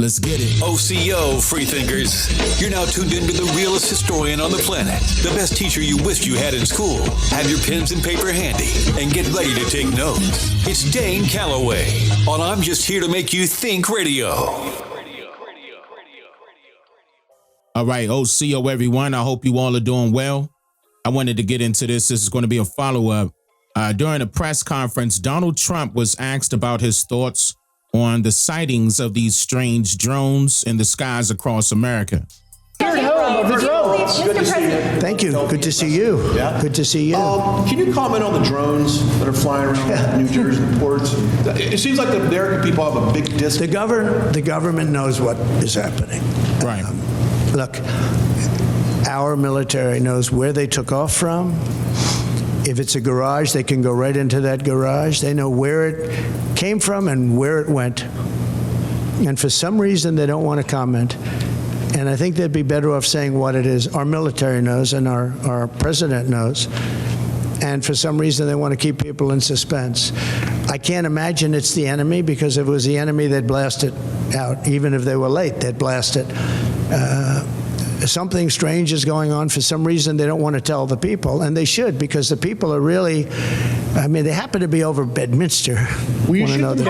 Let's get it. OCO, freethinkers. You're now tuned into the realest historian on the planet. The best teacher you wished you had in school. Have your pens and paper handy and get ready to take notes. It's Dane Calloway on I'm Just Here to Make You Think Radio. All right, OCO, everyone. I hope you all are doing well. I wanted to get into this. This is going to be a follow-up. During a press conference, Donald Trump was asked about his thoughts on the sightings of these strange drones in the skies across America. Thank you. Good to see you. Yeah. Good to see you. Can you comment on the drones that are flying around New Jersey ports? It seems like the American people have a big The government knows what is happening. Right. Look, our military knows where they took off from. If it's a garage, they can go right into that garage. They know where it came from and where it went. And for some reason, they don't want to comment. And I think they'd be better off saying what it is. Our military knows and our president knows. And for some reason, they want to keep people in suspense. I can't imagine it's the enemy, because if it was the enemy, they'd blast it out. Even if they were late, they'd blast it. Something strange is going on. For some reason, they don't want to tell the people, and they should, because the people are really, I mean, they happen to be over Bedminster. We should know that.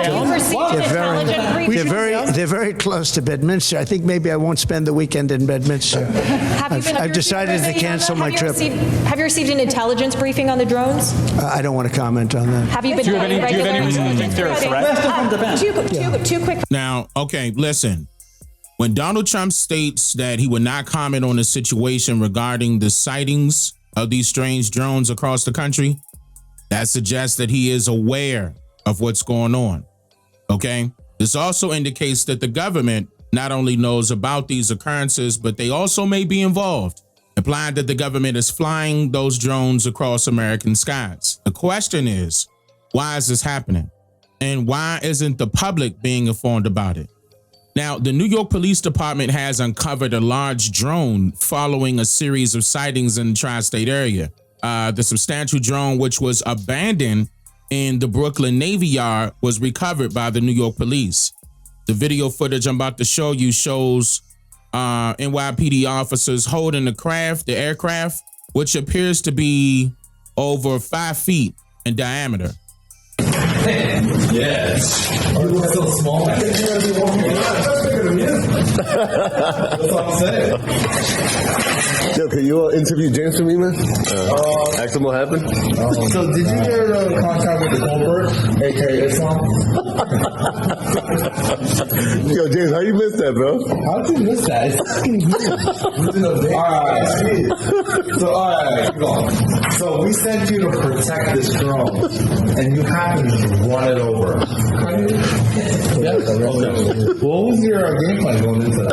They're very close to Bedminster. I think maybe I won't spend the weekend in Bedminster. I've decided to cancel my trip. Have you received an intelligence briefing on the drones? I don't want to comment on that. Have you been? Do you have any think they're a threat? Two quick. Now, okay, listen. When Donald Trump states that he would not comment on the situation regarding the sightings of these strange drones across the country, that suggests that he is aware of what's going on. Okay? This also indicates that the government not only knows about these occurrences, but they also may be involved, implying that the government is flying those drones across American skies. The question is, why is this happening? And why isn't the public being informed about it? Now, the New York Police Department has uncovered a large drone following a series of sightings in the tri-state area. The substantial drone, which was abandoned in the Brooklyn Navy Yard, was recovered by the New York Police. The video footage I'm about to show you shows NYPD officers holding the aircraft, which appears to be over 5 feet in diameter. Yes. You look so small. That's what I'm saying. Yo, can you interview James for me, man? Ask him what happened. So, did you hear the contact with the Goldberg, aka Islam? Yo, James, how you miss that, bro? How did you miss that? It's fucking huge. Alright, keep going. So, we sent you to protect this drone, and you happened to run it over. Yeah. What was your game plan going into that?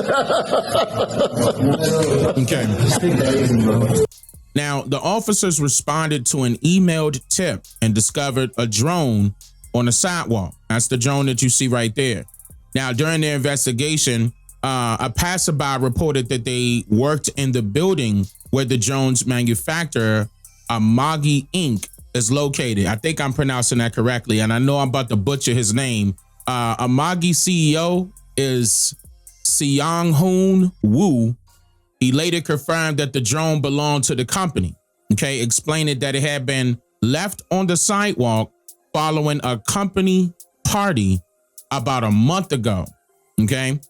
Okay. Now, the officers responded to an emailed tip and discovered a drone on a sidewalk. That's the drone that you see right there. Now, during their investigation, a passerby reported that they worked in the building where the drone's manufacturer, Amagi Inc., is located. I think I'm pronouncing that correctly, and I know I'm about to butcher his name. Amagi CEO is Seong-hoon Woo. He later confirmed that the drone belonged to the company, okay, explaining that it had been left on the sidewalk following a company party about a month ago, okay?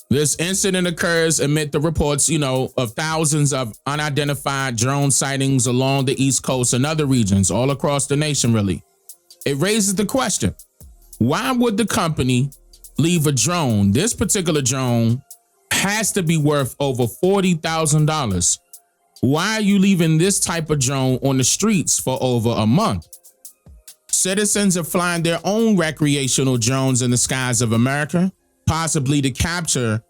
This incident occurs amid the reports, of thousands of unidentified drone sightings along the East Coast and other regions all across the nation, really. It raises the question, why would the company leave a drone? This particular drone has to be worth over $40,000. Why are you leaving this type of drone on the streets for over a month? Citizens are flying their own recreational drones in the skies of America, possibly to capture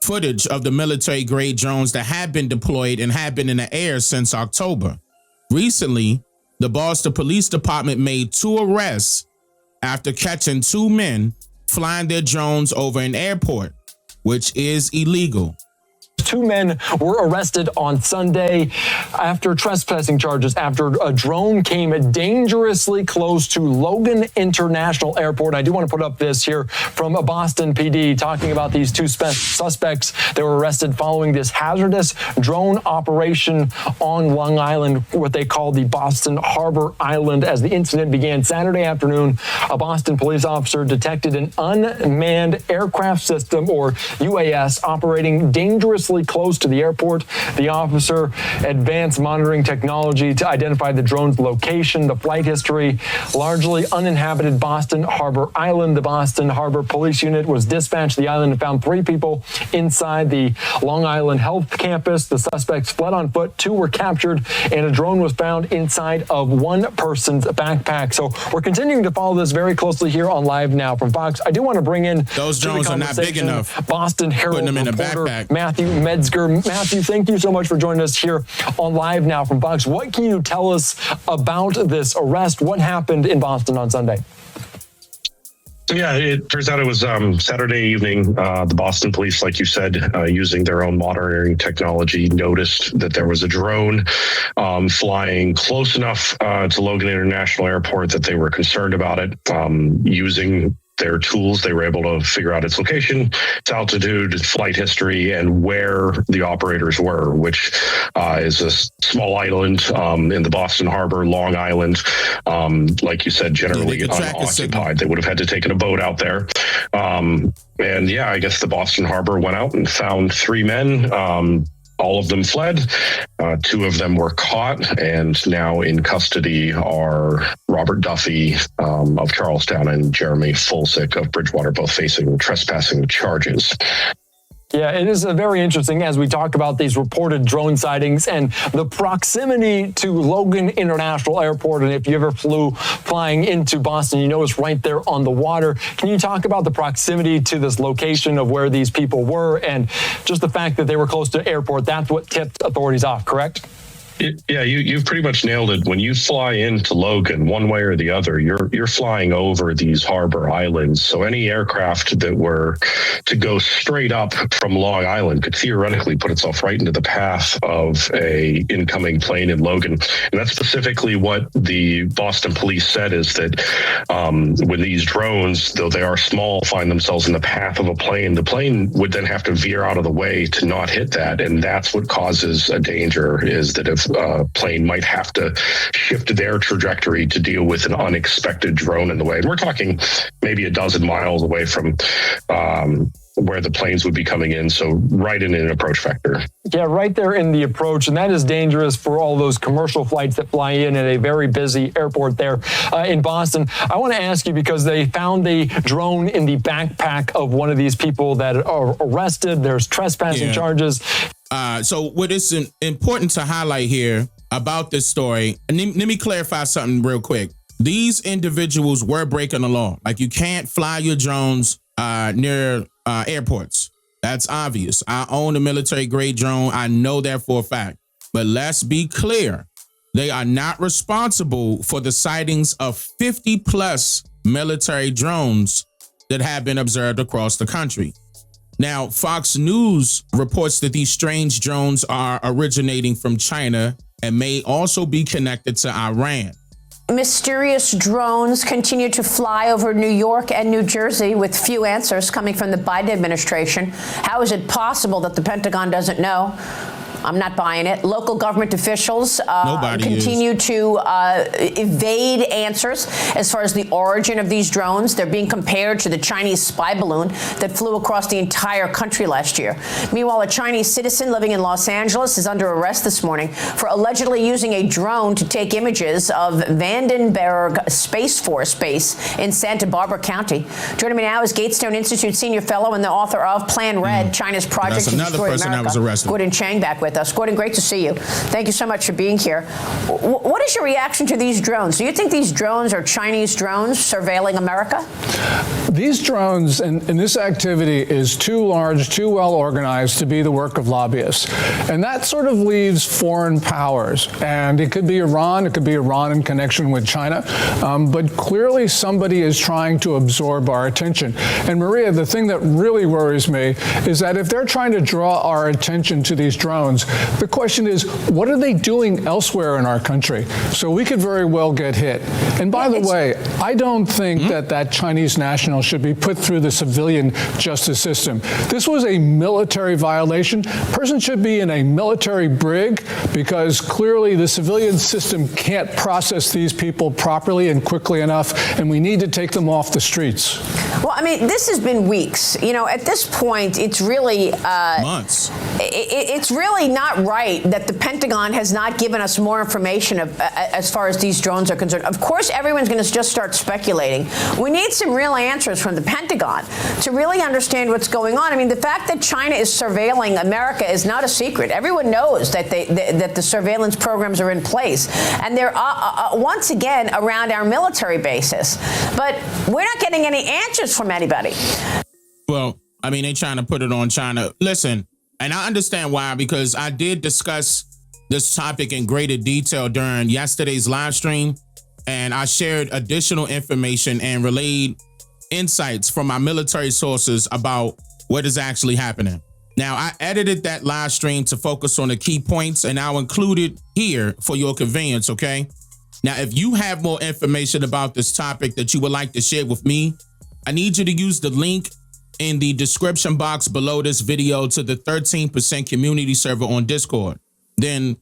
footage of the military-grade drones that have been deployed and have been in the air since October. Recently, the Boston Police Department made 2 arrests after catching 2 men flying their drones over an airport, which is illegal. 2 men were arrested on Sunday after trespassing charges after a drone came dangerously close to Logan International Airport. I do want to put up this here from a Boston PD talking about these 2 suspects that were arrested following this hazardous drone operation on Long Island, what they call the Boston Harbor Island. As the incident began Saturday afternoon, a Boston police officer detected an unmanned aircraft system, or UAS, operating dangerously close to the airport. The officer advanced monitoring technology to identify the drone's location, the flight history. Largely uninhabited Boston Harbor Island. The Boston Harbor Police Unit was dispatched to the island and found 3 people inside the Long Island Health Campus. The suspects fled on foot. 2 were captured, and a drone was found inside of one person's backpack. So we're continuing to follow this very closely here on Live Now from Fox. I do want to bring in those drones are not big enough. Boston Herald reporter Matthew Metzger. Matthew, thank you so much for joining us here on Live Now from Fox. What can you tell us about this arrest? What happened in Boston on Sunday? Yeah, it turns out it was Saturday evening. The Boston police, like you said, using their own monitoring technology, noticed that there was a drone flying close enough to Logan International Airport that they were concerned about it. Using their tools, they were able to figure out its location, its altitude, its flight history, and where the operators were, which is a small island in the Boston Harbor, Long Island. Like you said, generally unoccupied. They would have had to take a boat out there. And yeah, I guess the Boston Harbor went out and found 3 men. All of them fled. 2 of them were caught, and now in custody are Robert Duffy of Charlestown and Jeremy Fulsick of Bridgewater, both facing trespassing charges. Yeah, it is very interesting as we talk about these reported drone sightings and the proximity to Logan International Airport. And if you ever flying into Boston, you know it's right there on the water. Can you talk about the proximity to this location of where these people were and just the fact that they were close to the airport? That's what tipped authorities off, correct? Yeah, you've pretty much nailed it. When you fly into Logan, one way or the other, you're flying over these harbor islands. So any aircraft that were to go straight up from Long Island could theoretically put itself right into the path of a incoming plane in Logan. And that's specifically what the Boston police said, is that when these drones, though they are small, find themselves in the path of a plane, the plane would then have to veer out of the way to not hit that. And that's what causes a danger, is that if a plane might have to shift their trajectory to deal with an unexpected drone in the way. And we're talking maybe a dozen miles away from where the planes would be coming in. So right in an approach vector. Yeah, right there in the approach. And that is dangerous for all those commercial flights that fly in at a very busy airport there in Boston. I want to ask you, because they found the drone in the backpack of one of these people that are arrested. There's trespassing charges. So what is important to highlight here about this story, and let me clarify something real quick. These individuals were breaking the law. Like, you can't fly your drones near airports. That's obvious. I own a military grade drone. I know that for a fact. But let's be clear. They are not responsible for the sightings of 50 plus military drones that have been observed across the country. Now, Fox News reports that these strange drones are originating from China and may also be connected to Iran. Mysterious drones continue to fly over New York and New Jersey with few answers coming from the Biden administration. How is it possible that the Pentagon doesn't know? I'm not buying it. Local government officials continue to evade answers as far as the origin of these drones. They're being compared to the Chinese spy balloon that flew across the entire country last year. Meanwhile, a Chinese citizen living in Los Angeles is under arrest this morning for allegedly using a drone to take images of Vandenberg Space Force Base in Santa Barbara County. Joining me now is Gatestone Institute senior fellow and the author of Plan Red, China's Project to Destroy America. Gordon Chang back with with us. Gordon, great to see you. Thank you so much for being here. What is your reaction to these drones? Do you think these drones are Chinese drones surveilling America? These drones and this activity is too large, too well organized to be the work of lobbyists. And that sort of leaves foreign powers. And it could be Iran, it could be Iran in connection with China. But clearly somebody is trying to absorb our attention. And Maria, the thing that really worries me is that if they're trying to draw our attention to these drones, the question is, what are they doing elsewhere in our country? So we could very well get hit. And by the way, I don't think that Chinese national should be put through the civilian justice system. This was a military violation. Person should be in a military brig because clearly the civilian system can't process these people properly and quickly enough, and we need to take them off the streets. Well, I mean, this has been weeks. You know, at this point, it's really months. It's really not right that the Pentagon has not given us more information as far as these drones are concerned. Of course, everyone's going to just start speculating. We need some real answers from the Pentagon to really understand what's going on. I mean, the fact that China is surveilling America is not a secret. Everyone knows that that the surveillance programs are in place, and they're once again around our military bases. But we're not getting any answers from anybody. Well, I mean, they're trying to put it on China. Listen, and I understand why, because I did discuss this topic in greater detail during yesterday's live stream, and I shared additional information and relayed insights from my military sources about what is actually happening. Now, I edited that live stream to focus on the key points, and I'll include it here for your convenience, okay? Now, if you have more information about this topic that you would like to share with me, I need you to use the link in the description box below this video to the 13% community server on Discord. Then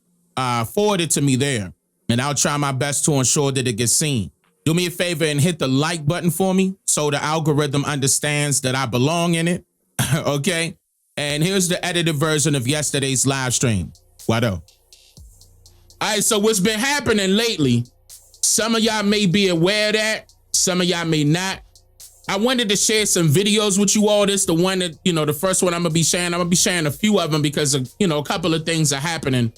forward it to me there, and I'll try my best to ensure that it gets seen. Do me a favor and hit the like button for me so the algorithm understands that I belong in it, okay? And here's the edited version of yesterday's live stream. Why though? All right, so what's been happening lately, some of y'all may be aware of that, some of y'all may not. I wanted to share some videos with you all. This the one that, you know, the first one I'm gonna be sharing. I'm gonna be sharing a few of them because of, you know, a couple of things are happening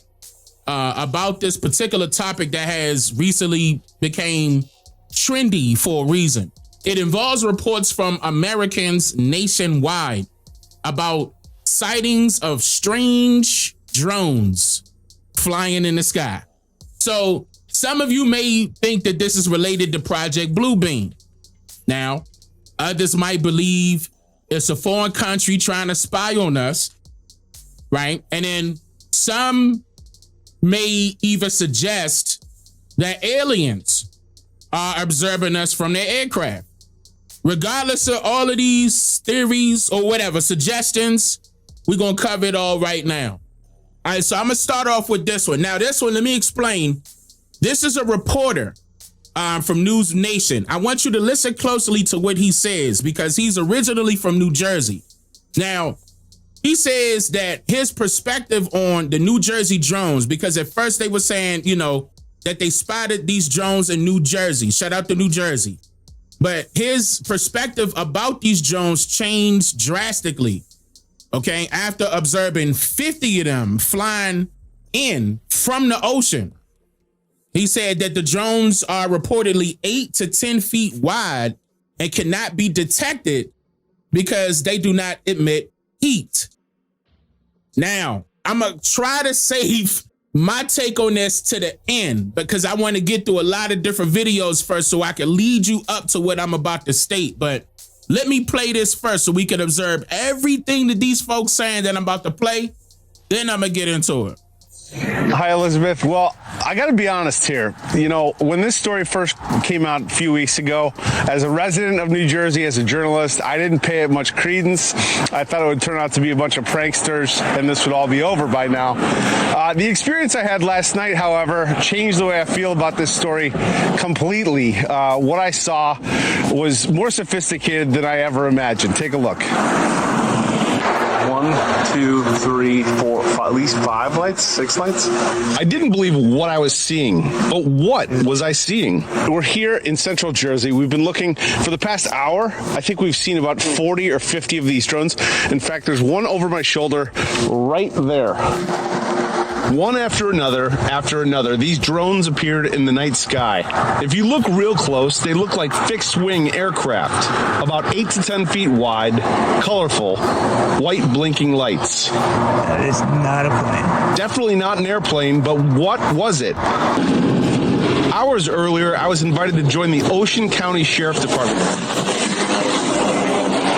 about this particular topic that has recently became trendy for a reason. It involves reports from Americans nationwide about sightings of strange drones flying in the sky. So some of you may think that this is related to Project Bluebeam. Now, others might believe it's a foreign country trying to spy on us, right? And then some may even suggest that aliens are observing us from their aircraft. Regardless of all of these theories or whatever, suggestions, we're going to cover it all right now. All right, so I'm going to start off with this one. Now, this one, let me explain. This is a reporter from News Nation. I want you to listen closely to what he says because he's originally from New Jersey. Now, he says that his perspective on the New Jersey drones, because at first they were saying, you know, that they spotted these drones in New Jersey. Shout out to New Jersey. But his perspective about these drones changed drastically, okay, after observing 50 of them flying in from the ocean. He said that the drones are reportedly 8 to 10 feet wide and cannot be detected because they do not emit heat. Now, I'm going to try to save my take on this to the end because I want to get through a lot of different videos first so I can lead you up to what I'm about to state. But let me play this first so we can observe everything that these folks saying that I'm about to play. Then I'm going to get into it. Hi, Elizabeth. Well, I got to be honest here. You know, when this story first came out a few weeks ago, as a resident of New Jersey, as a journalist, I didn't pay it much credence. I thought it would turn out to be a bunch of pranksters and this would all be over by now. The experience I had last night, however, changed the way I feel about this story completely. What I saw was more sophisticated than I ever imagined. Take a look. 1, 2, 3, 4, 5, at least 5 lights, 6 lights. I didn't believe what I was seeing, but what was I seeing? We're here in Central Jersey. We've been looking for the past hour. I think we've seen about 40 or 50 of these drones. In fact, there's one over my shoulder right there. One after another, these drones appeared in the night sky. If you look real close, they look like fixed-wing aircraft, about 8 to 10 feet wide, colorful, white blinking lights. That is not a plane. Definitely not an airplane, but what was it? Hours earlier, I was invited to join the Ocean County Sheriff Department.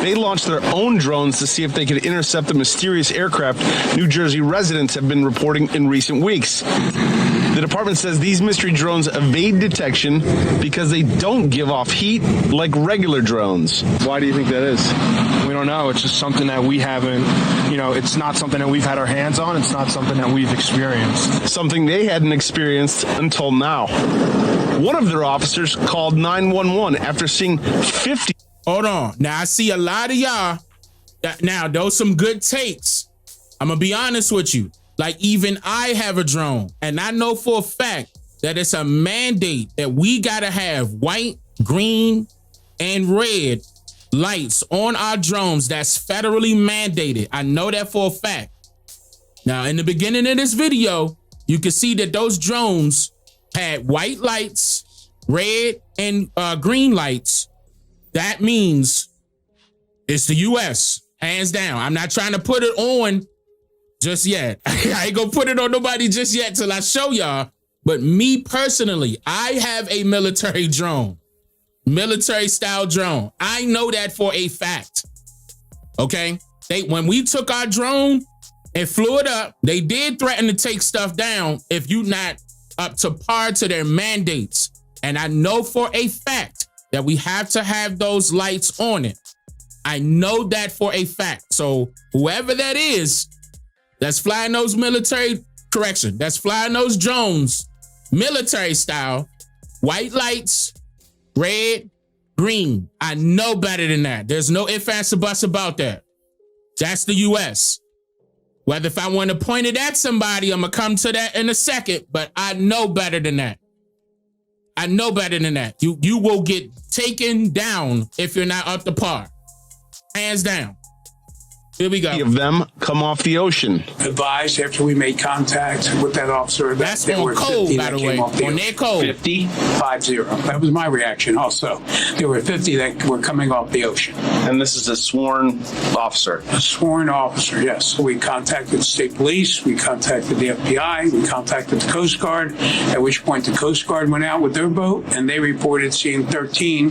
They launched their own drones to see if they could intercept the mysterious aircraft New Jersey residents have been reporting in recent weeks. The department says these mystery drones evade detection because they don't give off heat like regular drones. Why do you think that is? We don't know. It's just something that we haven't, it's not something that we've had our hands on. It's not something that we've experienced. Something they hadn't experienced until now. One of their officers called 911 after seeing 50. Hold on. Now, I see a lot of y'all. Now, those some good takes. I'm going to be honest with you. Like, even I have a drone. And I know for a fact that it's a mandate that we got to have white, green, and red lights on our drones. That's federally mandated. I know that for a fact. Now, in the beginning of this video, you can see that those drones had white lights, red, and green lights. That means it's the U.S. hands down. I'm not trying to put it on just yet. I ain't gonna put it on nobody just yet till I show y'all. But me personally, I have a military drone, military style drone. I know that for a fact. Okay. When we took our drone and flew it up, they did threaten to take stuff down if you're not up to par to their mandates. And I know for a fact that we have to have those lights on it. I know that for a fact. So whoever that is, that's flying those that's flying those drones, military style, white lights, red, green. I know better than that. There's no ifs, ands, or buts about that. That's the U.S. Whether if I want to point it at somebody, I'm going to come to that in a second, but I know better than that. I know better than that. You will get taken down if you're not up to par. Hands down. Here we go. Of them come off the ocean. Advised after we made contact with that officer that that's there on were code, 50 by that the came way. off the On their code. 50. That was my reaction also. There were 50 that were coming off the ocean. And this is a sworn officer? A sworn officer, yes. We contacted the state police. We contacted the FBI. We contacted the Coast Guard, at which point the Coast Guard went out with their boat, and they reported seeing 13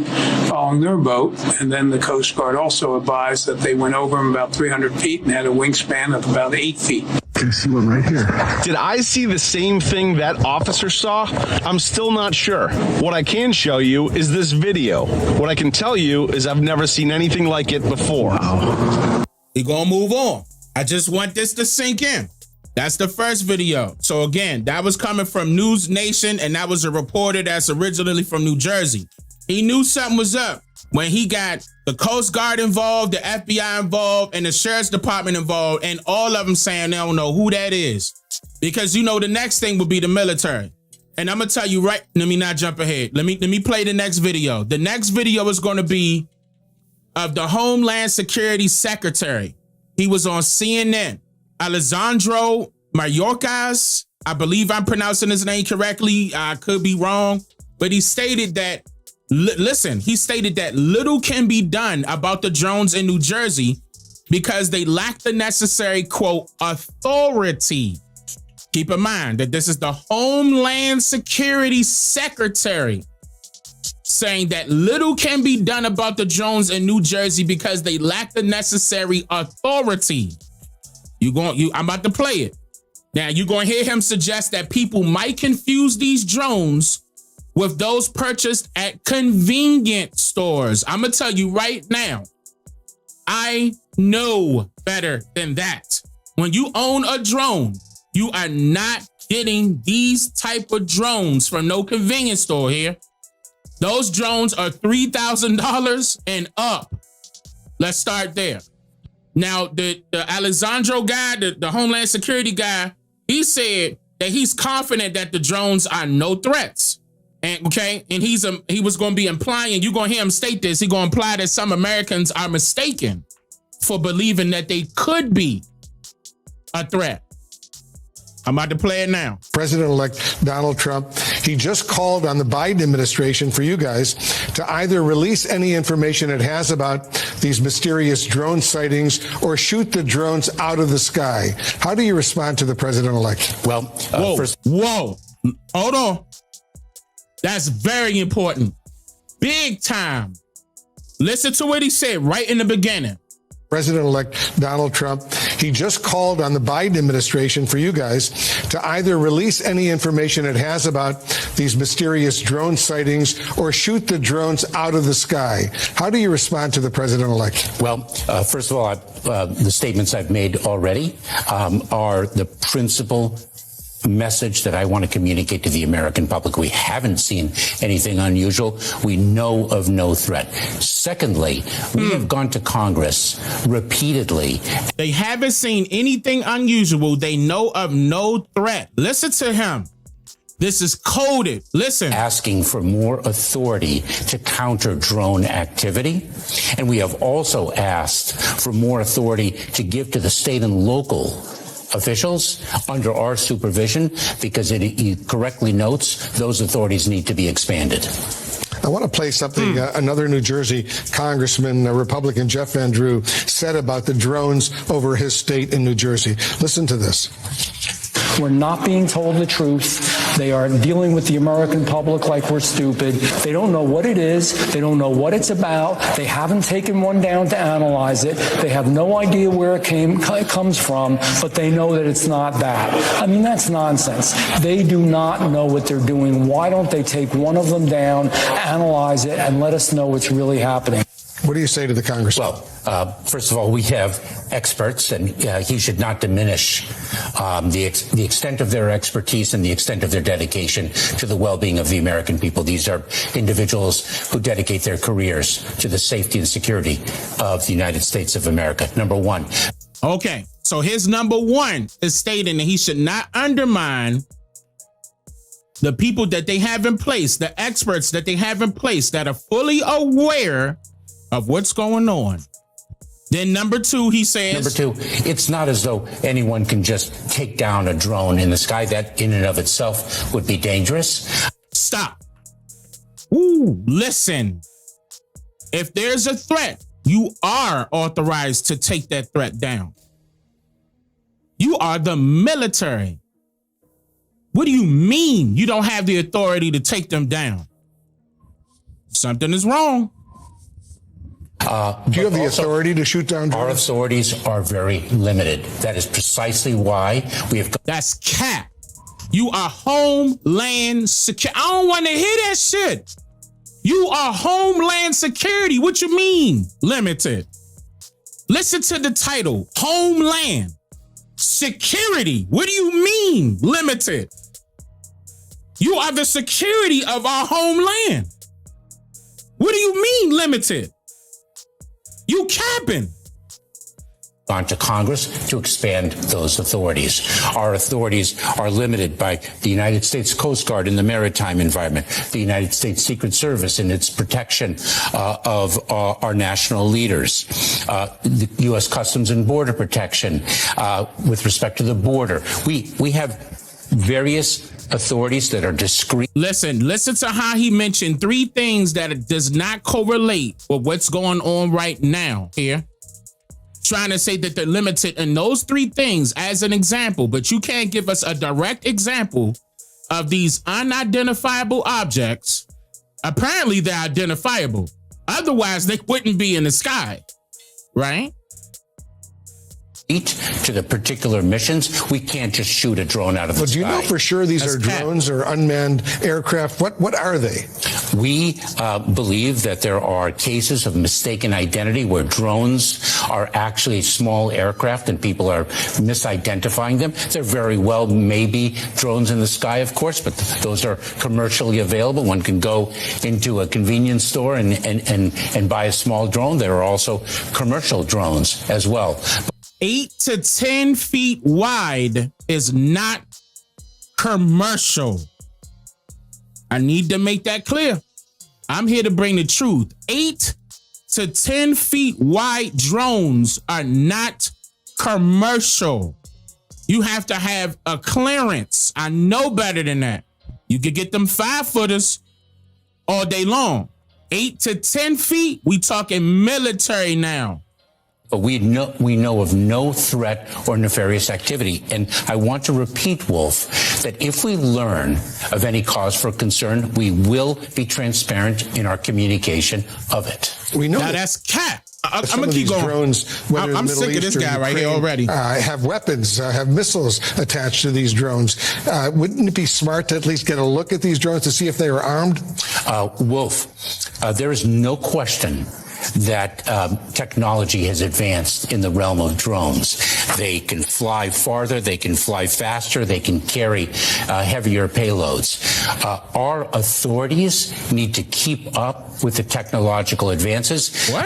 following their boat. And then the Coast Guard also advised that they went over them about 300 feet and had a wingspan of about 8 feet. I see one right here. Did I see the same thing that officer saw? I'm still not sure. What I can show you is this video. What I can tell you is I've never seen anything like it before. Wow. We're gonna move on. I just want this to sink in. That's the first video. So again, that was coming from News Nation, and that was a reporter that's originally from New Jersey. He knew something was up when he got the Coast Guard involved, the FBI involved, and the Sheriff's Department involved, and all of them saying they don't know who that is. Because the next thing will be the military. And I'm gonna tell you right, let me not jump ahead. Let me play the next video. The next video is gonna be of the Homeland Security Secretary. He was on CNN. Alejandro Mayorkas, I believe I'm pronouncing his name correctly. I could be wrong, but he stated that he stated that little can be done about the drones in New Jersey because they lack the necessary, quote, authority. Keep in mind that this is the Homeland Security Secretary saying that little can be done about the drones in New Jersey because they lack the necessary authority. I'm about to play it. Now, you're going to hear him suggest that people might confuse these drones with those purchased at convenience stores. I'm going to tell you right now, I know better than that. When you own a drone, you are not getting these type of drones from no convenience store here. Those drones are $3,000 and up. Let's start there. Now, the Alejandro guy, the Homeland Security guy, he said that he's confident that the drones are no threats. And he was going to be implying, you're going to hear him state this, he's going to imply that some Americans are mistaken for believing that they could be a threat. I'm about to play it now. President-elect Donald Trump, he just called on the Biden administration for you guys to either release any information it has about these mysterious drone sightings or shoot the drones out of the sky. How do you respond to the president-elect? Well, whoa, hold on. That's very important. Big time. Listen to what he said right in the beginning. President-elect Donald Trump, he just called on the Biden administration for you guys to either release any information it has about these mysterious drone sightings or shoot the drones out of the sky. How do you respond to the president-elect? Well, first of all, the statements I've made already are the principal message that I want to communicate to the American public. We haven't seen anything unusual. We know of no threat. Secondly, we have gone to Congress repeatedly. They haven't seen anything unusual. They know of no threat. Listen to him. This is coded. Listen. Asking for more authority to counter drone activity. And we have also asked for more authority to give to the state and local officials under our supervision, because he correctly notes those authorities need to be expanded. I want to play something another New Jersey congressman, Republican Jeff Van Drew, said about the drones over his state in New Jersey. Listen to this. We're not being told the truth. They are dealing with the American public like we're stupid. They don't know what it is. They don't know what it's about. They haven't taken one down to analyze it. They have no idea where it comes from, but they know that it's not that. I mean, that's nonsense. They do not know what they're doing. Why don't they take one of them down, analyze it, and let us know what's really happening? What do you say to the congressman? Well, first of all, we have experts, and he should not diminish the extent of their expertise and the extent of their dedication to the well-being of the American people. These are individuals who dedicate their careers to the safety and security of the United States of America. Number one. Okay, so his number one is stating that he should not undermine the people that they have in place, the experts that they have in place that are fully aware of what's going on. Then number two, he says. Number two, it's not as though anyone can just take down a drone in the sky. That in and of itself would be dangerous. Stop. Ooh, listen. If there's a threat, you are authorized to take that threat down. You are the military. What do you mean you don't have the authority to take them down? Something is wrong. Do you have the authority to shoot down drones? Our authorities are very limited. That is precisely why we have. That's cap. You are Homeland Security. I don't want to hear that shit. You are Homeland Security. What you mean limited? Listen to the title, Homeland Security. What do you mean limited? You are the security of our homeland. What do you mean limited? You capping. On to Congress to expand those authorities. Our authorities are limited by the United States Coast Guard in the maritime environment, the United States Secret Service in its protection of our national leaders, the U.S. Customs and Border Protection with respect to the border. We have various authorities that are discreet. Listen to how he mentioned three things that it does not correlate with what's going on right now here. Trying to say that they're limited in those three things as an example, but you can't give us a direct example of these unidentifiable objects. Apparently they're identifiable. Otherwise they wouldn't be in the sky, right? To the particular missions, we can't just shoot a drone out of the sky. Do you know for sure these are drones or unmanned aircraft? What are they? We believe that there are cases of mistaken identity where drones are actually small aircraft and people are misidentifying them. There very well may be drones in the sky, of course, but those are commercially available. One can go into a convenience store and buy a small drone. There are also commercial drones as well. 8 to 10 feet wide is not commercial. I need to make that clear. I'm here to bring the truth. 8 to 10 feet wide drones are not commercial. You have to have a clearance. I know better than that. You could get them 5-footers all day long. 8 to 10 feet, we talking military now. But we know of no threat or nefarious activity. And I want to repeat, Wolf, that if we learn of any cause for concern, we will be transparent in our communication of it. We know now that's cap. I'm some gonna of keep these going. drones, whether in I'm the Middle sick of East this or guy right here Ukraine, already. Have weapons, have missiles attached to these drones. Wouldn't it be smart to at least get a look at these drones to see if they are armed? Wolf, there is no question that technology has advanced in the realm of drones. They can fly farther, they can fly faster, they can carry heavier payloads. Our authorities need to keep up with the technological advances. What?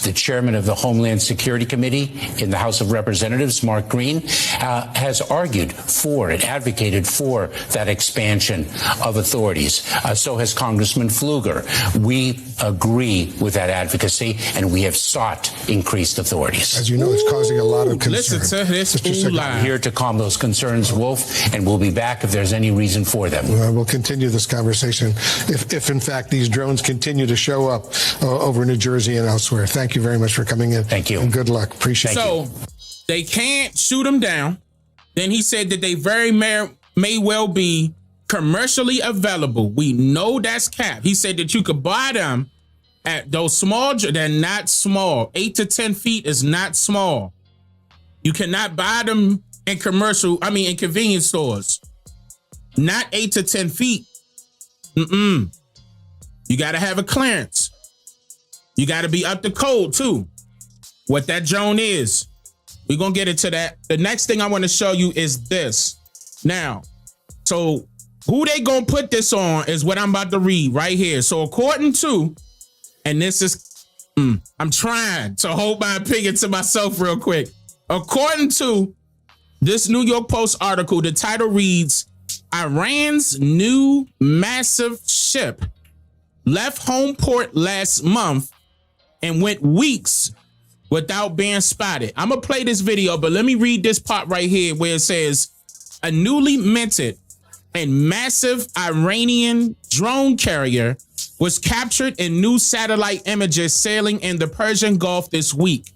The chairman of the Homeland Security Committee in the House of Representatives, Mark Green, has argued for and advocated for that expansion of authorities. So has Congressman Pfluger. We agree with that advocacy, and we have sought increased authorities. As you know, it's causing a lot of concern. Listen to this fool lie. I'm here to calm those concerns, Wolf, and we'll be back if there's any reason for them. We'll continue this conversation if in fact, these drones continue to show up over New Jersey and elsewhere. Thank you very much for coming in. Thank you. And good luck. Appreciate it. So they can't shoot them down. Then he said that they very may well be commercially available. We know that's cap. He said that you could buy them at those small, they're not small. 8 to 10 feet is not small. You cannot buy them in in convenience stores. Not 8 to 10 feet. You got to have a clearance. You got to be up to code too. What that drone is. We're going to get into that. The next thing I want to show you is this. Now, so who they going to put this on is what I'm about to read right here. So according to, and this is, I'm trying to hold my opinion to myself real quick. According to this New York Post article, the title reads, Iran's new massive ship left home port last month and went weeks without being spotted. I'm going to play this video, but let me read this part right here where it says, a newly minted and massive Iranian drone carrier was captured in new satellite images sailing in the Persian Gulf this week.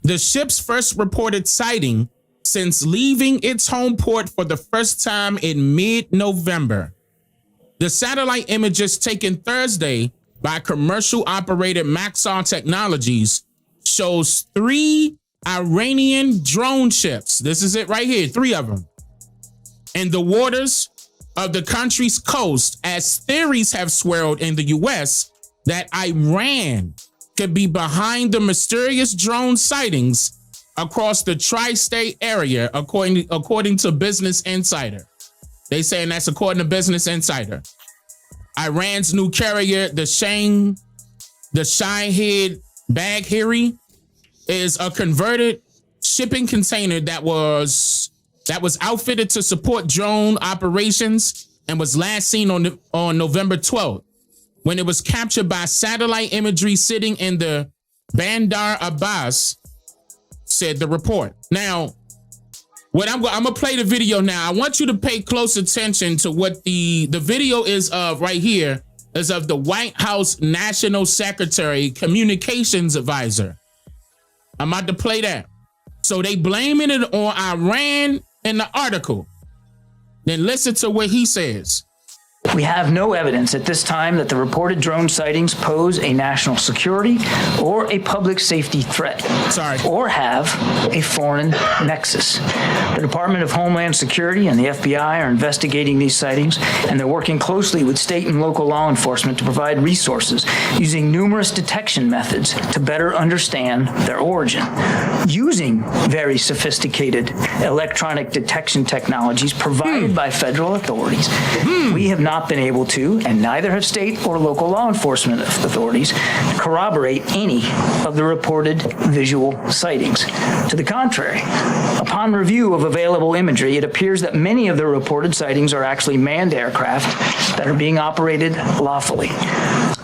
The ship's first reported sighting since leaving its home port for the first time in mid-November. The satellite images taken Thursday by commercial operator Maxar Technologies shows 3 Iranian drone ships. This is it right here, 3 of them. In the waters of the country's coast, as theories have swirled in the U.S. that Iran could be behind the mysterious drone sightings across the tri-state area, according to Business Insider. They saying that's according to Business Insider. Iran's new carrier, the Shahed Bagheri, is a converted shipping container that was outfitted to support drone operations and was last seen on November 12th when it was captured by satellite imagery sitting in the Bandar Abbas, said the report. Now, I'm gonna play the video now. I want you to pay close attention to what the video is of right here, is of the White House National Secretary Communications Advisor. I'm about to play that. So they blaming it on Iran in the article. Then listen to what he says. We have no evidence at this time that the reported drone sightings pose a national security or a public safety threat, or have a foreign nexus. The Department of Homeland Security and the FBI are investigating these sightings, and they're working closely with state and local law enforcement to provide resources using numerous detection methods to better understand their origin. Using very sophisticated electronic detection technologies provided by federal authorities, we have not been able to, and neither have state or local law enforcement authorities, corroborate any of the reported visual sightings. To the contrary, upon review of available imagery, it appears that many of the reported sightings are actually manned aircraft that are being operated lawfully.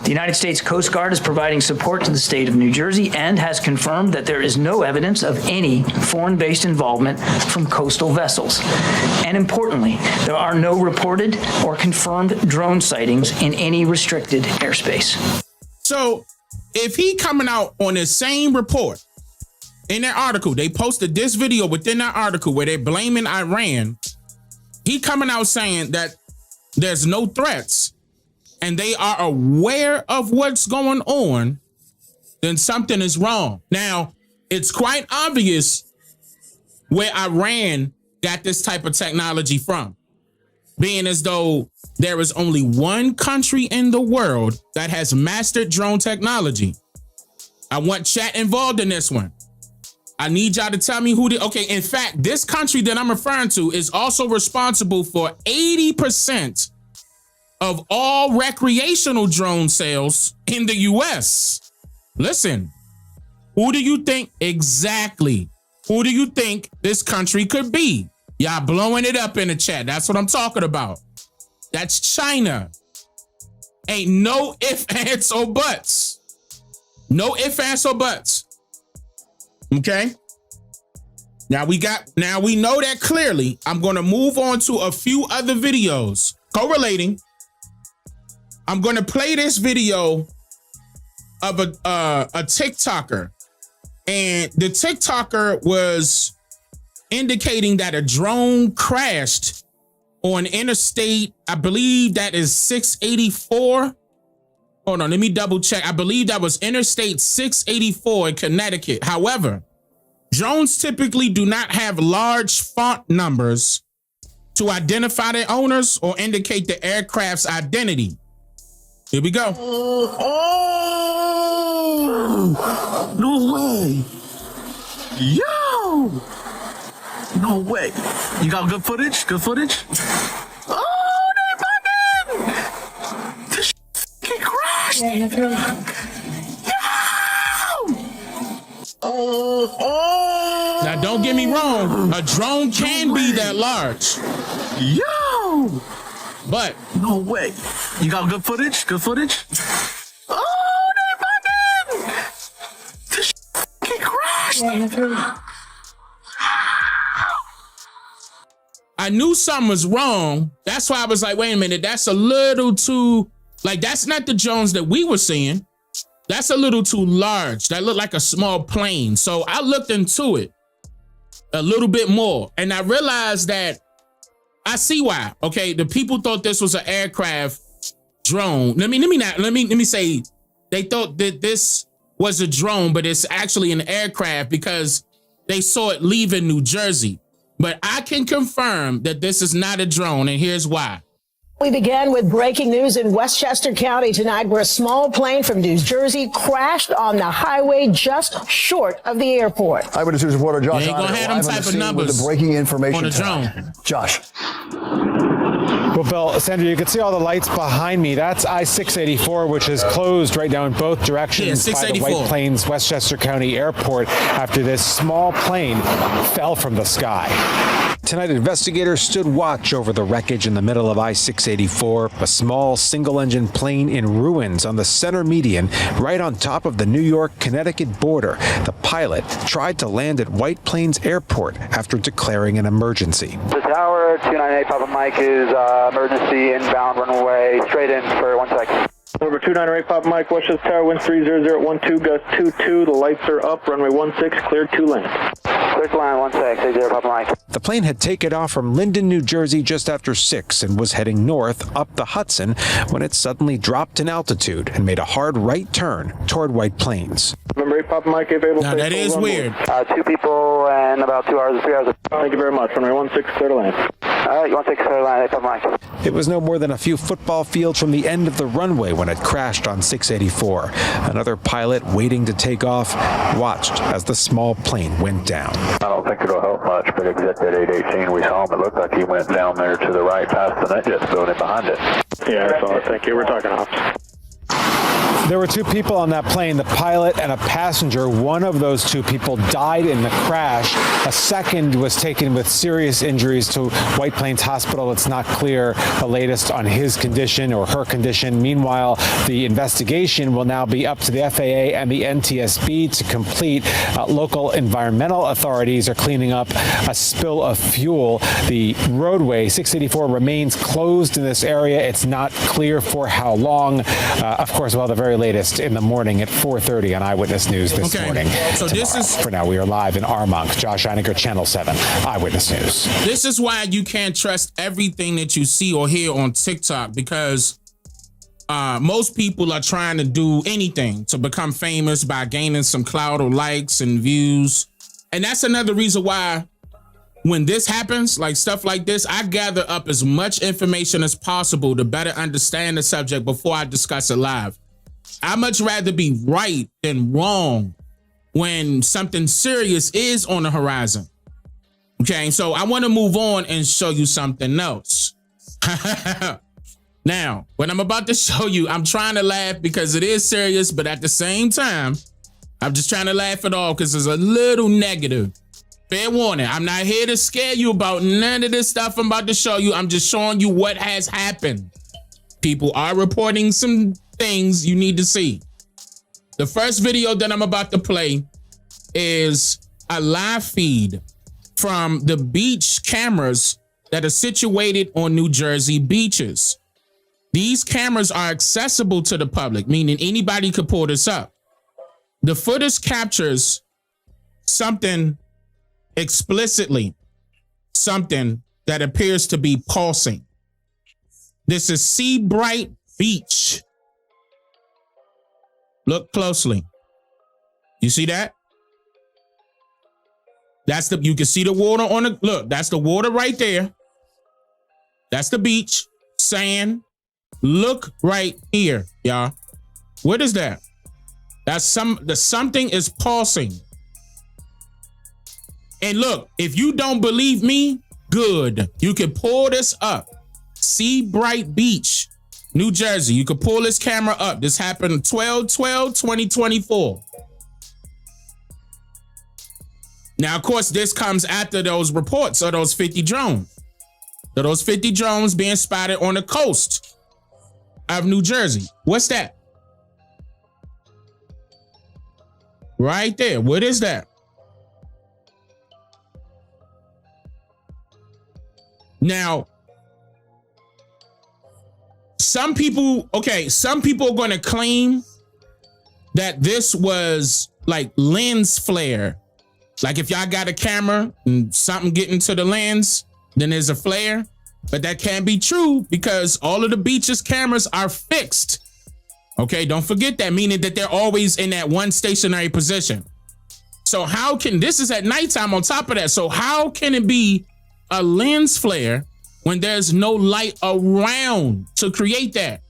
The United States Coast Guard is providing support to the state of New Jersey and has confirmed that there is no evidence of any foreign-based involvement from coastal vessels. And importantly, there are no reported or confirmed drone sightings in any restricted airspace. So if he coming out on the same report, in that article, they posted this video within that article where they're blaming Iran, he coming out saying that there's no threats and they are aware of what's going on, then something is wrong. Now, it's quite obvious where Iran got this type of technology from, being as though there is only one country in the world that has mastered drone technology. I want chat involved in this one. I need y'all to tell me who okay, in fact, this country that I'm referring to is also responsible for 80% of all recreational drone sales in the US. Listen, who do you think exactly? Who do you think this country could be? Y'all blowing it up in the chat. That's what I'm talking about. That's China. Ain't no ifs, ands, or buts. No ifs, ands, or buts. Okay. Now we know that clearly. I'm going to move on to a few other videos correlating. I'm going to play this video of a TikToker, and the TikToker was indicating that a drone crashed on interstate. I believe that is 684. Hold on, let me double check. I believe that was Interstate 684 in Connecticut. However, drones typically do not have large font numbers to identify their owners or indicate the aircraft's identity. Here we go. No way. Yo. No way. You got good footage? Good footage? Oh, they fucking. This fucking crashed. Now, don't get me wrong. A drone can be that large. Yo. But no way. You got good footage? Good footage? Oh, they fucking. This fucking crashed. I knew something was wrong. That's why I was like, wait a minute, that's a little too, like, that's not the drones that we were seeing. That's a little too large. That looked like a small plane. So I looked into it a little bit more, and I realized that I see why. Okay, the people thought this was an aircraft drone. Let me say they thought that this was a drone, but it's actually an aircraft because they saw it leaving New Jersey. But I can confirm that this is not a drone, and here's why. We begin with breaking news in Westchester County tonight, where a small plane from New Jersey crashed on the highway just short of the airport. Eyewitness News reporter Josh ain't gonna have them type of numbers with the breaking information on a drone. Josh. Well, Bill, Sandra, you can see all the lights behind me. That's I-684, which is closed right now in both directions by the White Plains Westchester County Airport after this small plane fell from the sky. Tonight, investigators stood watch over the wreckage in the middle of I-684, a small single-engine plane in ruins on the center median right on top of the New York-Connecticut border. The pilot tried to land at White Plains Airport after declaring an emergency. The tower, 298 Papa Mike is emergency inbound runway, straight in for 1 second. Over 298 Papa Mike, Westchester Tower, wind 300 at 12, gust 22. The lights are up, runway 16, cleared to land. Cleared to land, 16, 80 Papa Mike. The plane had taken off from Linden, New Jersey just after 6 and was heading north up the Hudson when it suddenly dropped in altitude and made a hard right turn toward White Plains. Number 8 Papa Mike, available. Now that is weird. 2 people and about 2 hours, 3 hours. Thank you very much. Runway 16, clear to land. All right, 16, clear to land, 8 Papa Mike. It was no more than a few football fields from the end of the runway when it crashed on 684. Another pilot waiting to take off watched as the small plane went down. I don't think it'll help much, but exit at 818, we saw him. It looked like he went down there to the right past the NetJets building behind it. Yeah, I saw it. Thank you. We're talking off. There were two people on that plane, the pilot and a passenger. One of those two people died in the crash. A second was taken with serious injuries to White Plains Hospital. It's not clear the latest on his condition or her condition. Meanwhile, the investigation will now be up to the FAA and the NTSB to complete. Local environmental authorities are cleaning up a spill of fuel. The roadway 684 remains closed in this area. It's not clear for how long. Of course, well, the very latest in the morning at 4:30 on Eyewitness News this morning. So this is, for now, we are live in Armonk. Josh Einiger, Channel 7, Eyewitness News. This is why you can't trust everything that you see or hear on TikTok, because most people are trying to do anything to become famous by gaining some clout or likes and views. And that's another reason why when this happens, like stuff like this, I gather up as much information as possible to better understand the subject before I discuss it live. I'd much rather be right than wrong when something serious is on the horizon. Okay, so I want to move on and show you something else. Now, what I'm about to show you, I'm trying to laugh because it is serious, but at the same time, I'm just trying to laugh it all because it's a little negative. Fair warning, I'm not here to scare you about none of this stuff I'm about to show you. I'm just showing you what has happened. People are reporting some things you need to see. The first video that I'm about to play is a live feed from the beach cameras that are situated on New Jersey beaches. These cameras are accessible to the public, meaning anybody could pull this up. The footage captures something explicitly, something that appears to be pulsing. This is Seabright Beach. Look closely. You see that? That's you can see the water on the, look, that's the water right there. That's the beach, sand. Look right here, y'all. What is that? That's something is pulsing. And look, if you don't believe me, good. You can pull this up. Seabright Beach, New Jersey. You can pull this camera up. This happened 12/12/2024. Now, of course, this comes after those reports of those 50 drones. So those 50 drones being spotted on the coast of New Jersey. What's that? Right there. What is that? Now, some people are going to claim that this was like lens flare. Like if y'all got a camera and something getting to the lens, then there's a flare. But that can't be true because all of the beaches cameras are fixed. Okay, don't forget that, meaning that they're always in that one stationary position. So how can, this is at nighttime on top of that. So how can it be a lens flare when there's no light around to create that?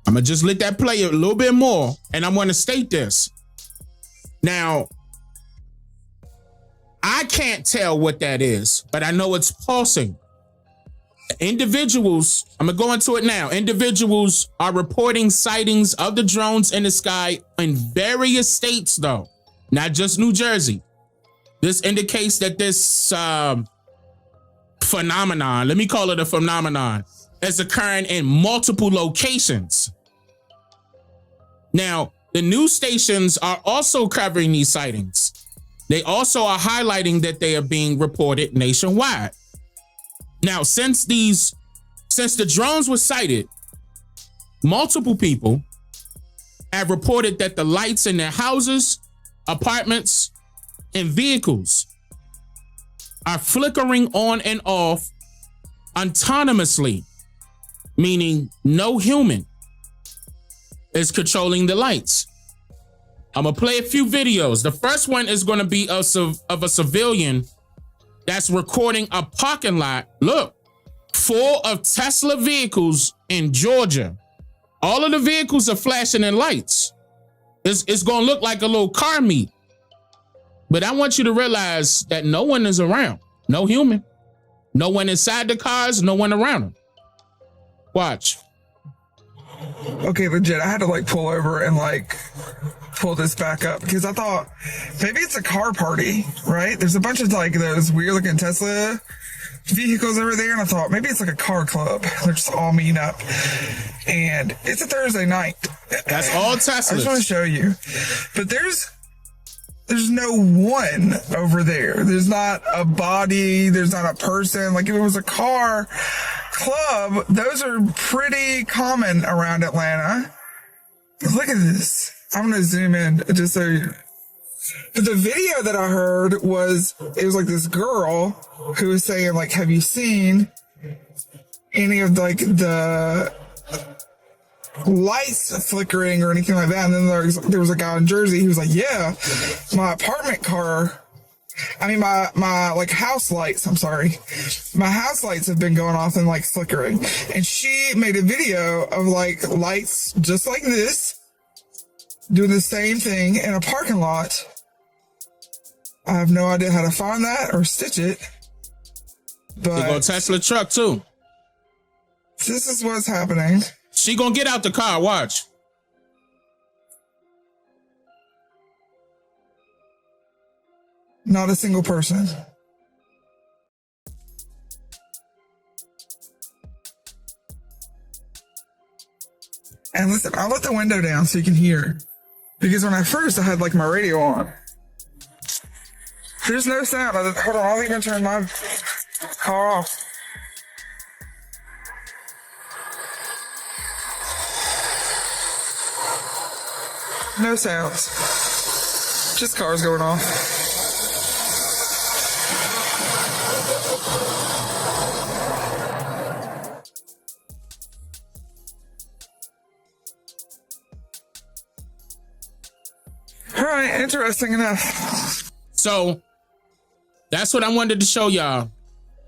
I'm gonna just let that play a little bit more and I'm gonna state this. Now, I can't tell what that is, but I know it's pulsing. Individuals, I'm gonna go into it now. Individuals are reporting sightings of the drones in the sky in various states, though, not just New Jersey. This indicates that this phenomenon, let me call it a phenomenon, is occurring in multiple locations. Now, the news stations are also covering these sightings. They also are highlighting that they are being reported nationwide. Now, since the drones were sighted, multiple people have reported that the lights in their houses, apartments, and vehicles are flickering on and off autonomously, meaning no human is controlling the lights. I'm gonna play a few videos. The first one is gonna be of a civilian that's recording a parking lot, look, full of Tesla vehicles in Georgia. All of the vehicles are flashing in lights. It's gonna look like a little car meet. But I want you to realize that no one is around, no human, no one inside the cars, no one around them. Watch. okay, legit, I had to like pull over and like pull this back up because I thought maybe it's a car party, right? There's a bunch of like those weird looking Tesla vehicles over there, and I thought maybe it's like a car club. They're just all meeting up, and it's a Thursday night. That's all Teslas. I just want to show you, but there's no one over there. There's not a body. There's not a person. Like if it was a car club, those are pretty common around Atlanta. But look at this. I'm going to zoom in just so you. But the video that I heard it was like this girl who was saying like, have you seen any of like the lights flickering or anything like that? And then there was a guy in Jersey. He was like, yeah, my like house lights, my house lights have been going off and like flickering. And she made a video of like lights just like this doing the same thing in a parking lot. I have no idea how to find that or stitch it, but they go Tesla truck too. This is what's happening. She gonna get out the car. Watch. Not a single person. And listen, I'll let the window down so you can hear. Because when I had like my radio on. There's no sound. Hold on, I'll even turn my car off. No sounds. Just cars going off. All right, interesting enough. So that's what I wanted to show y'all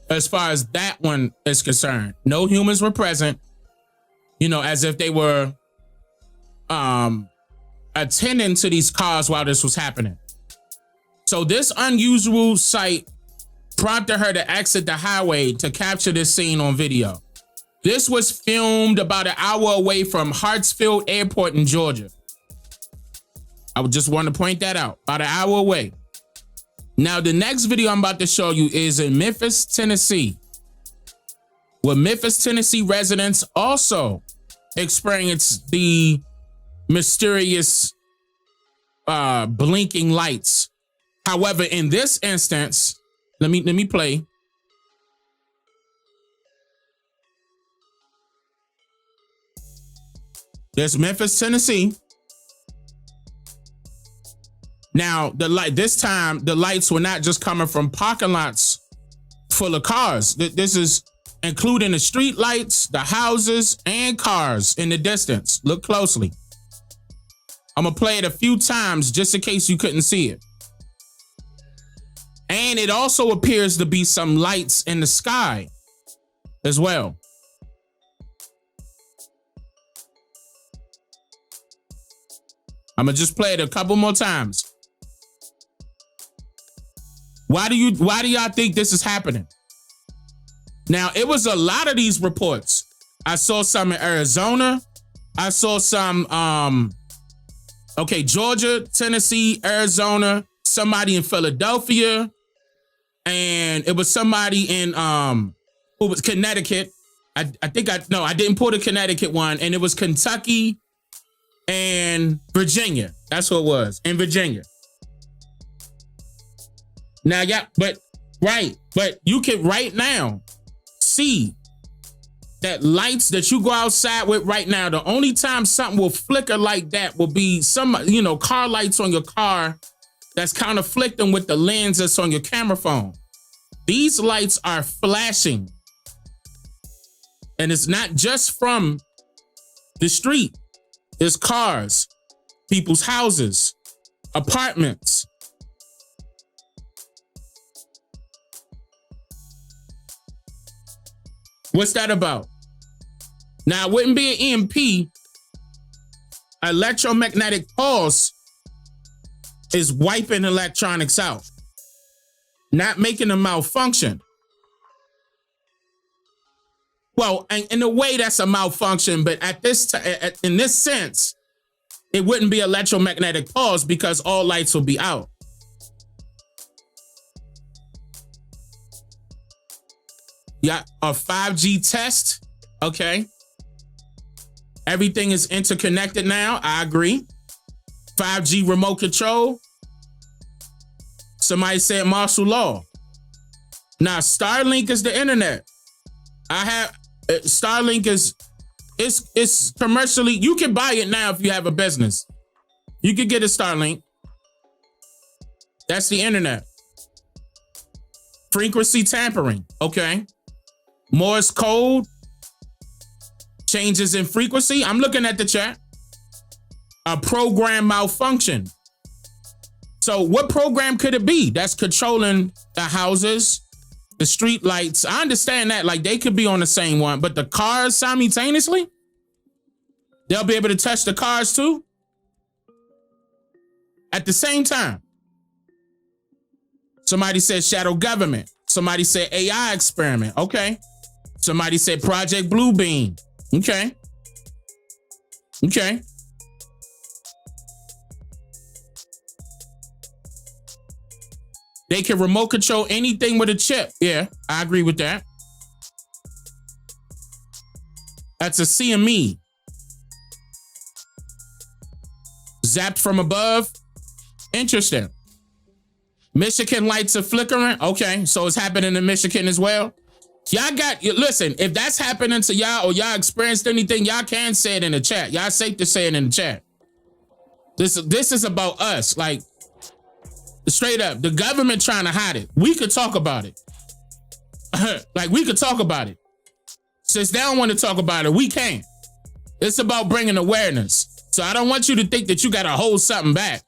as far as that one is concerned. No humans were present, as if they were attending to these cars while this was happening. So this unusual sight prompted her to exit the highway to capture this scene on video. This was filmed about an hour away from Hartsfield Airport in Georgia. I would just want to point that out, about an hour away. Now, the next video I'm about to show you is in Memphis, Tennessee, where Memphis, Tennessee residents also experienced the mysterious blinking lights. However, in this instance, let me play. There's Memphis, Tennessee. Now, this time, the lights were not just coming from parking lots full of cars. This is including the street lights, the houses, and cars in the distance. Look closely. I'm going to play it a few times just in case you couldn't see it. And it also appears to be some lights in the sky as well. I'm going to just play it a couple more times. Why do y'all think this is happening? Now, it was a lot of these reports. I saw some in Arizona. I saw some, Georgia, Tennessee, Arizona, somebody in Philadelphia, and it was somebody in, who was Connecticut. I didn't pull the Connecticut one, and it was Kentucky and Virginia. That's what it was, in Virginia. Now, but you can right now see that lights that you go outside with right now, the only time something will flicker like that will be some, car lights on your car that's kind of flicking with the lens that's on your camera phone. These lights are flashing. And it's not just from the street. It's cars, people's houses, apartments. What's that about? Now, it wouldn't be an EMP. Electromagnetic pulse is wiping electronics out, not making them malfunction. Well, in a way, that's a malfunction, but at this in this sense, it wouldn't be electromagnetic pulse because all lights will be out. Yeah, a 5G test. Okay. Everything is interconnected now. I agree. 5G remote control. Somebody said martial law. Now, Starlink is the internet. Starlink is it's commercially, you can buy it now if you have a business. You could get a Starlink. That's the internet. Frequency tampering. Okay. Morse code. Changes in frequency. I'm looking at the chat. A program malfunction. So what program could it be that's controlling the houses, the street lights? I understand that, like, they could be on the same one, but the cars simultaneously, they'll be able to touch the cars too at the same time. Somebody said shadow government. Somebody said AI experiment. Okay. Somebody said Project Bluebeam. Okay. Okay. They can remote control anything with a chip. Yeah, I agree with that. That's a CME. Zapped from above. Interesting. Michigan lights are flickering. Okay, so it's happening in Michigan as well. Y'all listen, if that's happening to y'all or y'all experienced anything, y'all can say it in the chat. Y'all safe to say it in the chat. This is about us. Like, straight up, the government trying to hide it. We could talk about it. Like, we could talk about it. Since they don't want to talk about it, we can't. It's about bringing awareness. So I don't want you to think that you got to hold something back.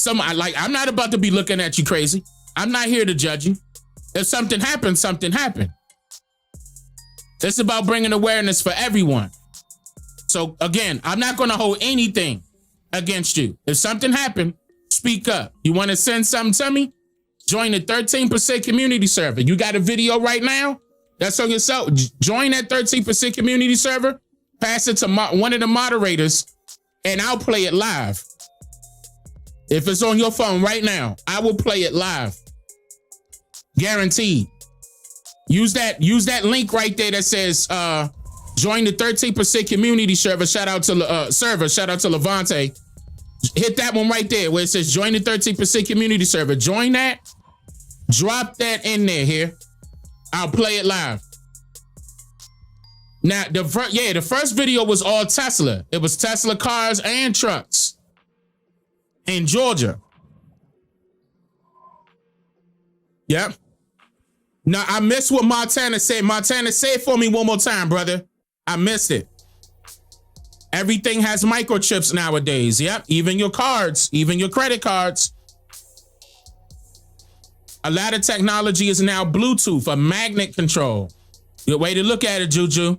I'm not about to be looking at you crazy. I'm not here to judge you. If something happened, something happened. It's about bringing awareness for everyone. So again, I'm not going to hold anything against you. If something happened, speak up. You want to send something to me? Join the 13% community server. You got a video right now? That's on yourself. Join that 13% community server. Pass it to one of the moderators, and I'll play it live. If it's on your phone right now, I will play it live. Guaranteed. Use that link right there that says join the 13% community server. Shout out to Levante. Hit that one right there where it says join the 13% community server. Join that. Drop that in there here. I'll play it live. Now, the first video was all Tesla. It was Tesla cars and trucks in Georgia. Yep. Now, I missed what Montana said. Montana, say it for me one more time, brother. I missed it. Everything has microchips nowadays. Yep. Even your cards, even your credit cards. A lot of technology is now Bluetooth, a magnet control. Good way to look at it, Juju.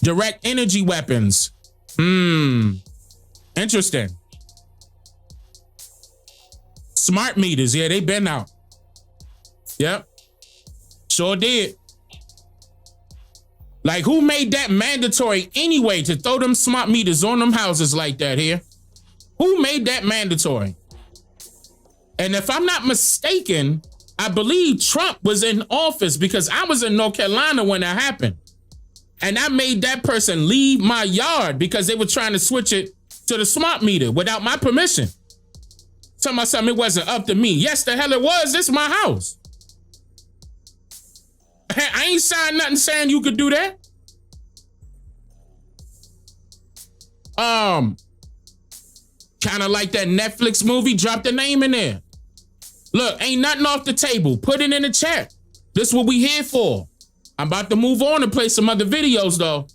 Direct energy weapons. Interesting. Smart meters. Yeah, they been out. Yep. Sure did. Like, who made that mandatory anyway to throw them smart meters on them houses like that here? Who made that mandatory? And if I'm not mistaken, I believe Trump was in office because I was in North Carolina when that happened. And I made that person leave my yard because they were trying to switch it to the smart meter without my permission. Talking about something, it wasn't up to me. Yes, the hell it was. This is my house. I ain't signed nothing saying you could do that. Kind of like that Netflix movie, drop the name in there. Look, ain't nothing off the table. Put it in the chat. This is what we here for. I'm about to move on and play some other videos though.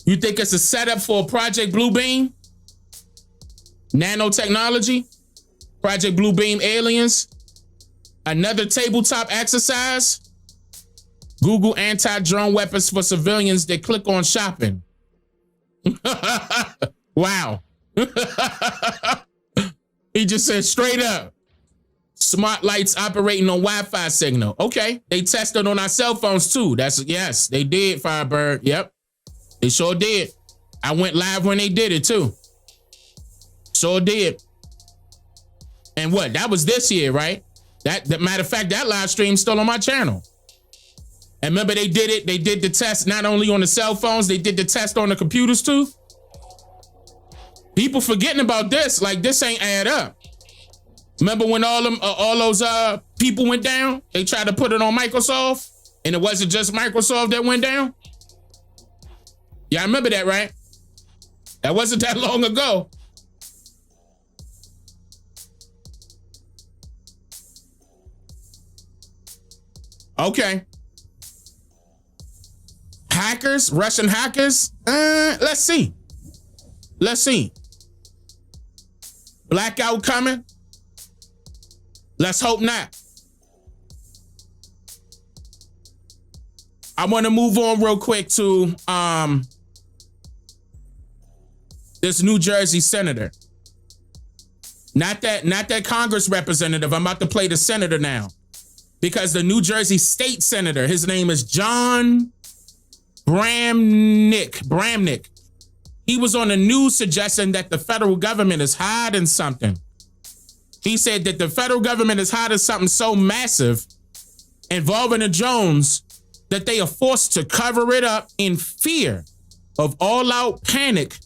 You think it's a setup for Project Bluebeam? Nanotechnology? Project Bluebeam aliens? Another tabletop exercise? Google anti-drone weapons for civilians that click on shopping. Wow. He just said straight up. Smart lights operating on Wi-Fi signal. Okay. They tested on our cell phones too. Yes, they did, Firebird. Yep. They sure did. I went live when they did it too. Sure did. And what? That was this year, right? That matter of fact, that live stream's still on my channel. And remember, they did it. They did the test not only on the cell phones, they did the test on the computers too. People forgetting about this, like this ain't add up. Remember when all those people went down? They tried to put it on Microsoft, and it wasn't just Microsoft that went down. Yeah, I remember that, right? That wasn't that long ago. Okay. Hackers, Russian hackers. Let's see. Blackout coming. Let's hope not. I want to move on real quick to this New Jersey senator. Not that Congress representative. I'm about to play the senator now. Because the New Jersey state senator, his name is John Bramnick. He was on the news suggesting that the federal government is hiding something. He said that the federal government is hiding something so massive involving the drones that they are forced to cover it up in fear of all-out panic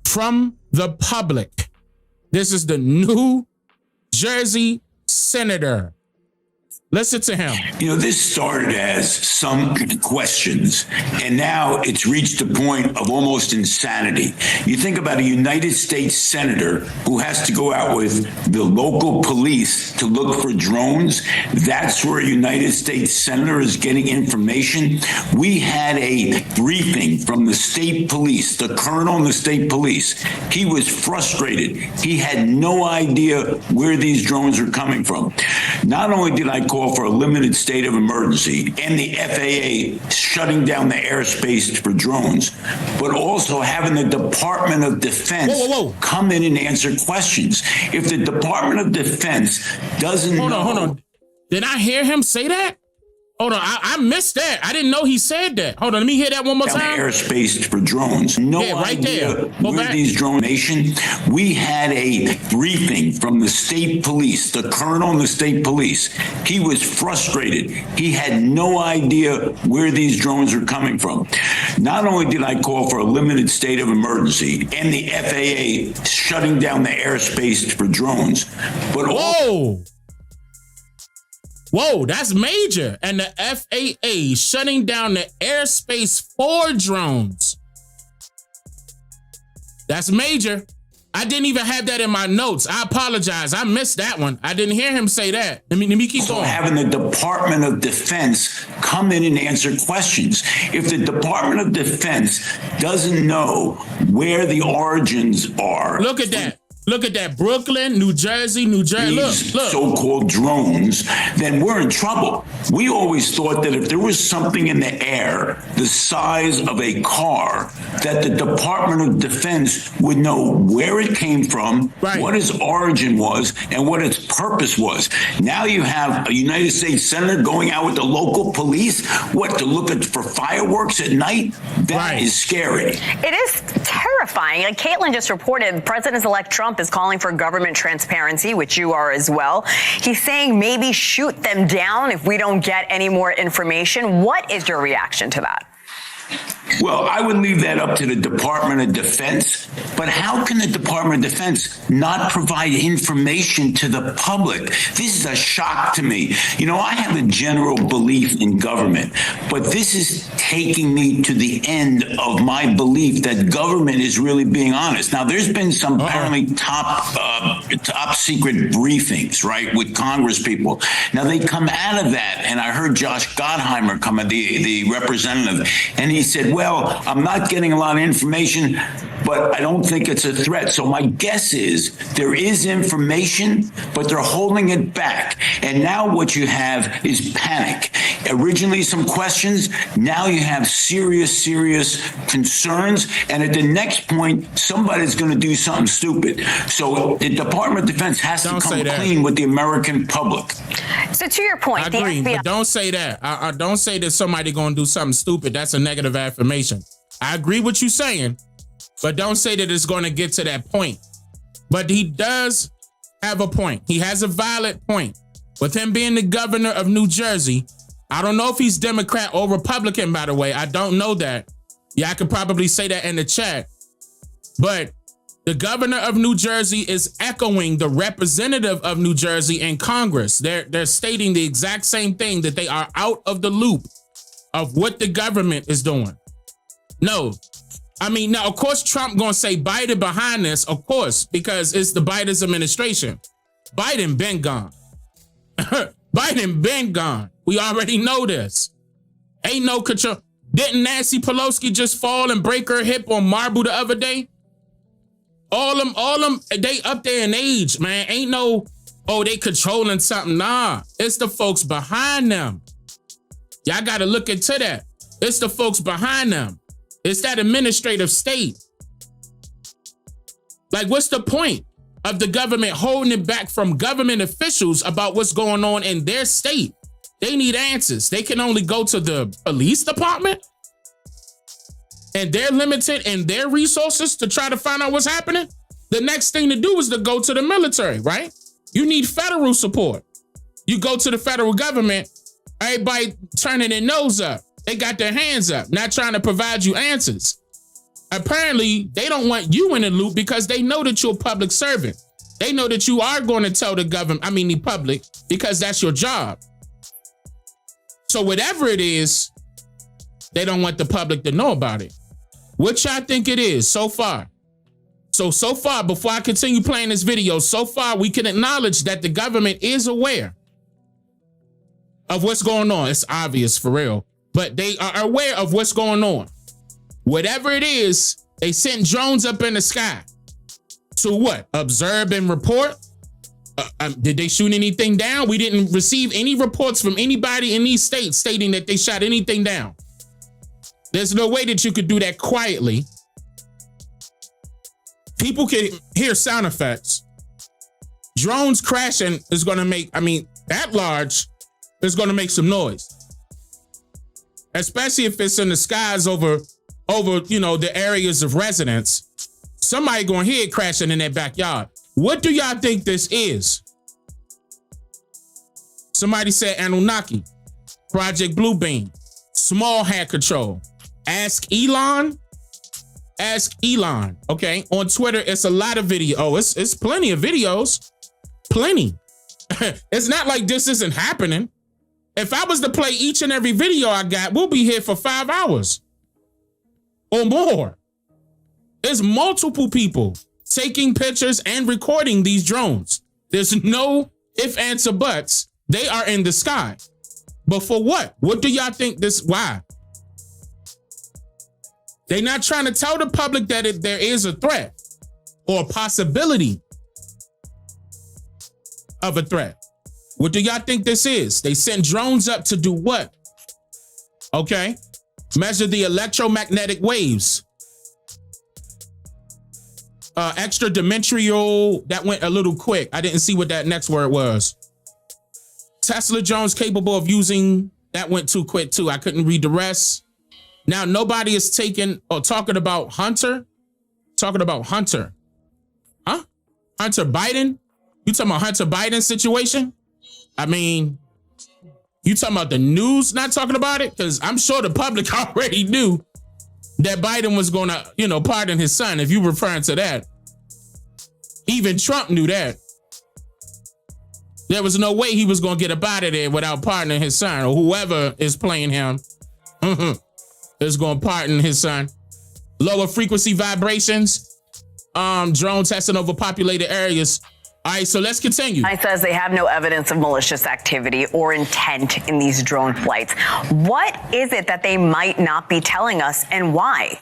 from the public. This is the New Jersey senator. Listen to him. You know, this started as some questions, and now it's reached a point of almost insanity. You think about a United States senator who has to go out with the local police to look for drones. That's where a United States senator is getting information. We had a briefing from the state police, the colonel in the state police. He was frustrated. He had no idea where these drones are coming from. Not only did I call for a limited state of emergency and the FAA shutting down the airspace for drones, but also having the Department of Defense come in and answer questions. If the Department of Defense doesn't Hold on. Did I hear him say that? Hold on, I missed that. I didn't know he said that. Hold on, let me hear that one more time. Airspace for drones. No idea where these drones nation. We had a briefing from the state police, the colonel in the state police. He was frustrated. He had no idea where these drones are coming from. Not only did I call for a limited state of emergency and the FAA shutting down the airspace for drones, but Whoa, that's major. And the FAA shutting down the airspace for drones. That's major. I didn't even have that in my notes. I apologize. I missed that one. I didn't hear him say that. Let me keep going. Having the Department of Defense come in and answer questions. If the Department of Defense doesn't know where the origins are. Look at that. Look at that. Brooklyn, New Jersey. Look. So-called drones, then we're in trouble. We always thought that if there was something in the air the size of a car, that the Department of Defense would know where it came from, what its origin was, and what its purpose was. Now you have a United States senator going out with the local police, to look for fireworks at night? That is scary. It is terrifying. Like Caitlin just reported, President-elect Trump is calling for government transparency, which you are as well. He's saying maybe shoot them down if we don't get any more information. What is your reaction to that? Well, I would leave that up to the Department of Defense. But how can the Department of Defense not provide information to the public? This is a shock to me. You know, I have a general belief in government, but this is taking me to the end of my belief that government is really being honest. Now, there's been some apparently top secret briefings, right, with Congress people. Now, they come out of that, and I heard Josh Gottheimer come, the representative, and he said, well, I'm not getting a lot of information. but I don't think it's a threat. So my guess is there is information, but they're holding it back. And now what you have is panic. Originally some questions, now you have serious concerns. And at the next point, somebody's going to do something stupid. So the Department of Defense has to come clean with the American public. So to your point, I agree, but don't say that. I don't say that somebody going to do something stupid. That's a negative affirmation. I agree with you saying, but don't say that it's going to get to that point. But he does have a point. He has a valid point. With him being the governor of New Jersey, I don't know if he's Democrat or Republican, by the way. I don't know that. Yeah, I could probably say that in the chat. But the governor of New Jersey is echoing the representative of New Jersey in Congress. They're stating the exact same thing, that they are out of the loop of what the government is doing. No. I mean, now, of course, Trump going to say Biden behind this, of course, because it's the Biden's administration. Biden been gone. Biden been gone. We already know this. Ain't no control. Didn't Nancy Pelosi just fall and break her hip on marble the other day? All them, they up there in age, man. Ain't no, they controlling something. Nah, it's the folks behind them. Y'all got to look into that. It's the folks behind them. It's that administrative state. Like, what's the point of the government holding it back from government officials about what's going on in their state? They need answers. They can only go to the police department, and they're limited in their resources to try to find out what's happening. The next thing to do is to go to the military, right? You need federal support. You go to the federal government, everybody turning their nose up. They got their hands up, not trying to provide you answers. Apparently, they don't want you in the loop because they know that you're a public servant. They know that you are going to tell the government, the public, because that's your job. So whatever it is, they don't want the public to know about it. What y'all think it is so far? So far, before I continue playing this video, so far we can acknowledge that the government is aware of what's going on. It's obvious for real, but they are aware of what's going on. Whatever it is, they sent drones up in the sky to what? Observe and report? Did they shoot anything down? We didn't receive any reports from anybody in these states stating that they shot anything down. There's no way that you could do that quietly. People can hear sound effects. Drones crashing is going to make, that large is going to make some noise. Especially if it's in the skies over, the areas of residence. Somebody going to hear it crashing in their backyard. What do y'all think this is? Somebody said Anunnaki, Project Bluebeam, small hand control. Ask Elon. Okay. On Twitter, it's a lot of video. Oh, it's plenty of videos. Plenty. It's not like this isn't happening. If I was to play each and every video I got, we'll be here for 5 hours or more. There's multiple people taking pictures and recording these drones. There's no ifs, ands, or buts. They are in the sky. But for what? What do y'all think why? They're not trying to tell the public that there is a threat or a possibility of a threat. What do y'all think this is? They sent drones up to do what? Okay. Measure the electromagnetic waves. Extradimensional, that went a little quick. I didn't see what that next word was. Tesla drones capable of using, that went too quick too. I couldn't read the rest. Now, nobody is talking about Hunter. Talking about Hunter. Huh? Hunter Biden? You talking about Hunter Biden's situation? You talking about the news not talking about it? Because I'm sure the public already knew that Biden was going to, pardon his son, if you're referring to that. Even Trump knew that. There was no way he was going to get up out of there without pardoning his son, or whoever is playing him is going to pardon his son. Lower frequency vibrations, drone testing over populated areas. All right, so let's continue. It says they have no evidence of malicious activity or intent in these drone flights. What is it that they might not be telling us, and why?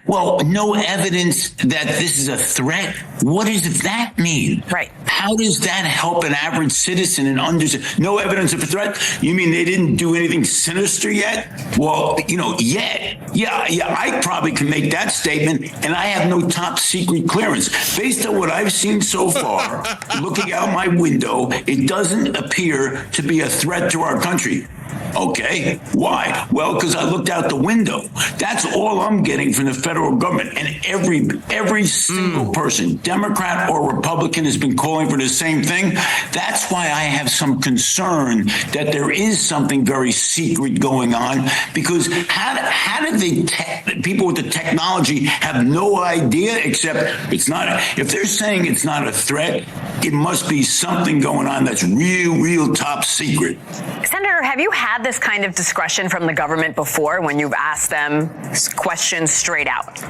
Well, no evidence that this is a threat. What does that mean? Right. How does that help an average citizen and understand? No evidence of a threat? You mean they didn't do anything sinister yet? Well, yet. Yeah, I probably can make that statement, and I have no top secret clearance. Based on what I've seen so far, looking out my window, it doesn't appear to be a threat to our country. Okay, why? Well, because I looked out the window. That's all I'm getting from the federal government. And every single person, Democrat or Republican, has been calling for the same thing. That's why I have some concern that there is something very secret going on, because how did the people with the technology have no idea, except it's not, if they're saying it's not a threat, it must be something going on that's real top secret. Senator, have you had this kind of discretion from the government before when you've asked them questions straight out?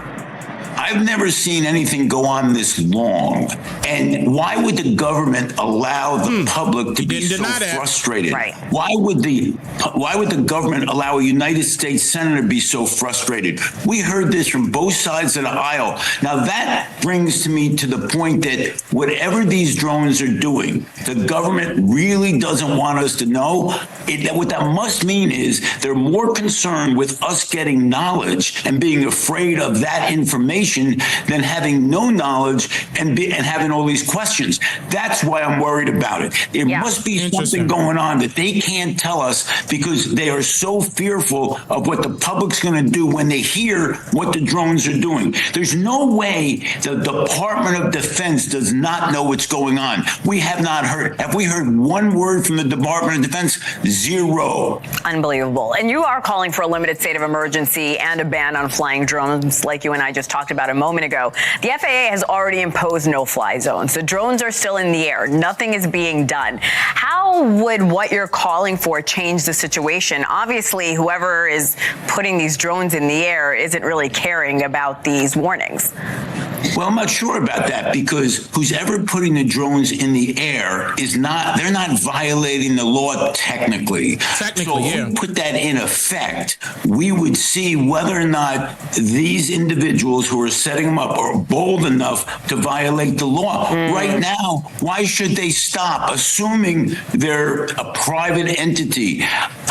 I've never seen anything go on this long. And why would the government allow the public to be so frustrated? Right. Why would the government allow a United States senator to be so frustrated? We heard this from both sides of the aisle. Now that brings me to the point that whatever these drones are doing, the government really doesn't want us to know. What that must mean is they're more concerned with us getting knowledge and being afraid of that information than having no knowledge and having all these questions. That's why I'm worried about it. There must be something going on that they can't tell us, because they are so fearful of what the public's going to do when they hear what the drones are doing. There's no way the Department of Defense does not know what's going on. We have not heard. Have we heard one word from the Department of Defense? Zero. Unbelievable. And you are calling for a limited state of emergency and a ban on flying drones, like you and I just talked about a moment ago. The FAA has already imposed no-fly zones. The drones are still in the air. Nothing is being done. How would what you're calling for change the situation? Obviously, whoever is putting these drones in the air isn't really caring about these warnings. Well, I'm not sure about that, because who's ever putting the drones in the air they're not violating the law technically. So if we put that in effect, we would see whether or not these individuals who are setting them up are bold enough to violate the law. Right now, why should they stop, assuming they're a private entity?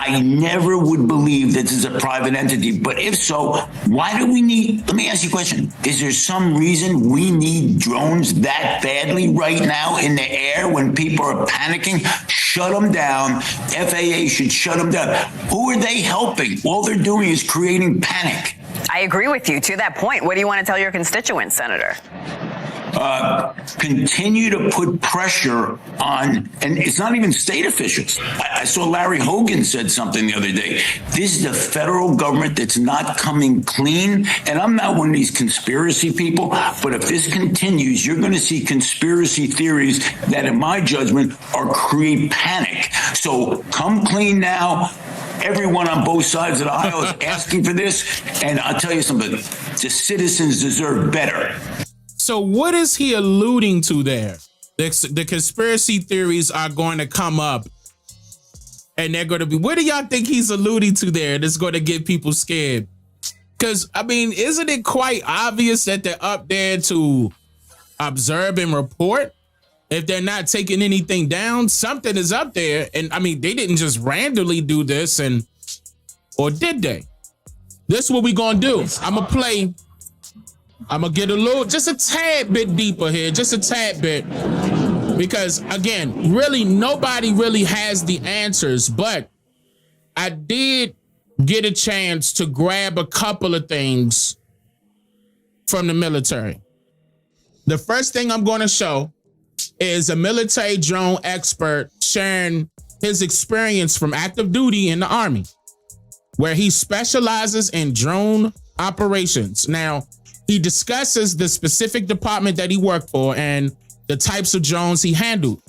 I never would believe this is a private entity, but if so, why do we need, let me ask you a question. Is there some reason we need drones that badly right now in the air when people are panicking? Shut them down. FAA should shut them down. Who are they helping? All they're doing is creating panic. I agree with you. To that point, what do you want to tell your constituents, Senator? Continue to put pressure on, and it's not even state officials. I saw Larry Hogan said something the other day. This is the federal government that's not coming clean. And I'm not one of these conspiracy people, but if this continues, you're going to see conspiracy theories that, in my judgment, create panic. So come clean now. Everyone on both sides of the aisle is asking for this. And I'll tell you something, the citizens deserve better. So what is he alluding to there? The conspiracy theories are going to come up, and they're going to be, what do y'all think he's alluding to there that's going to get people scared? Because, I mean, isn't it quite obvious that they're up there to observe and report? If they're not taking anything down, something is up there. And I mean, they didn't just randomly do this, or did they? This is what we gonna do. I'm gonna get just a tad bit deeper here, just a tad bit. Because again, really, nobody really has the answers, but I did get a chance to grab a couple of things from the military. The first thing I'm gonna show is a military drone expert sharing his experience from active duty in the Army, where he specializes in drone operations. Now, he discusses the specific department that he worked for and the types of drones he handled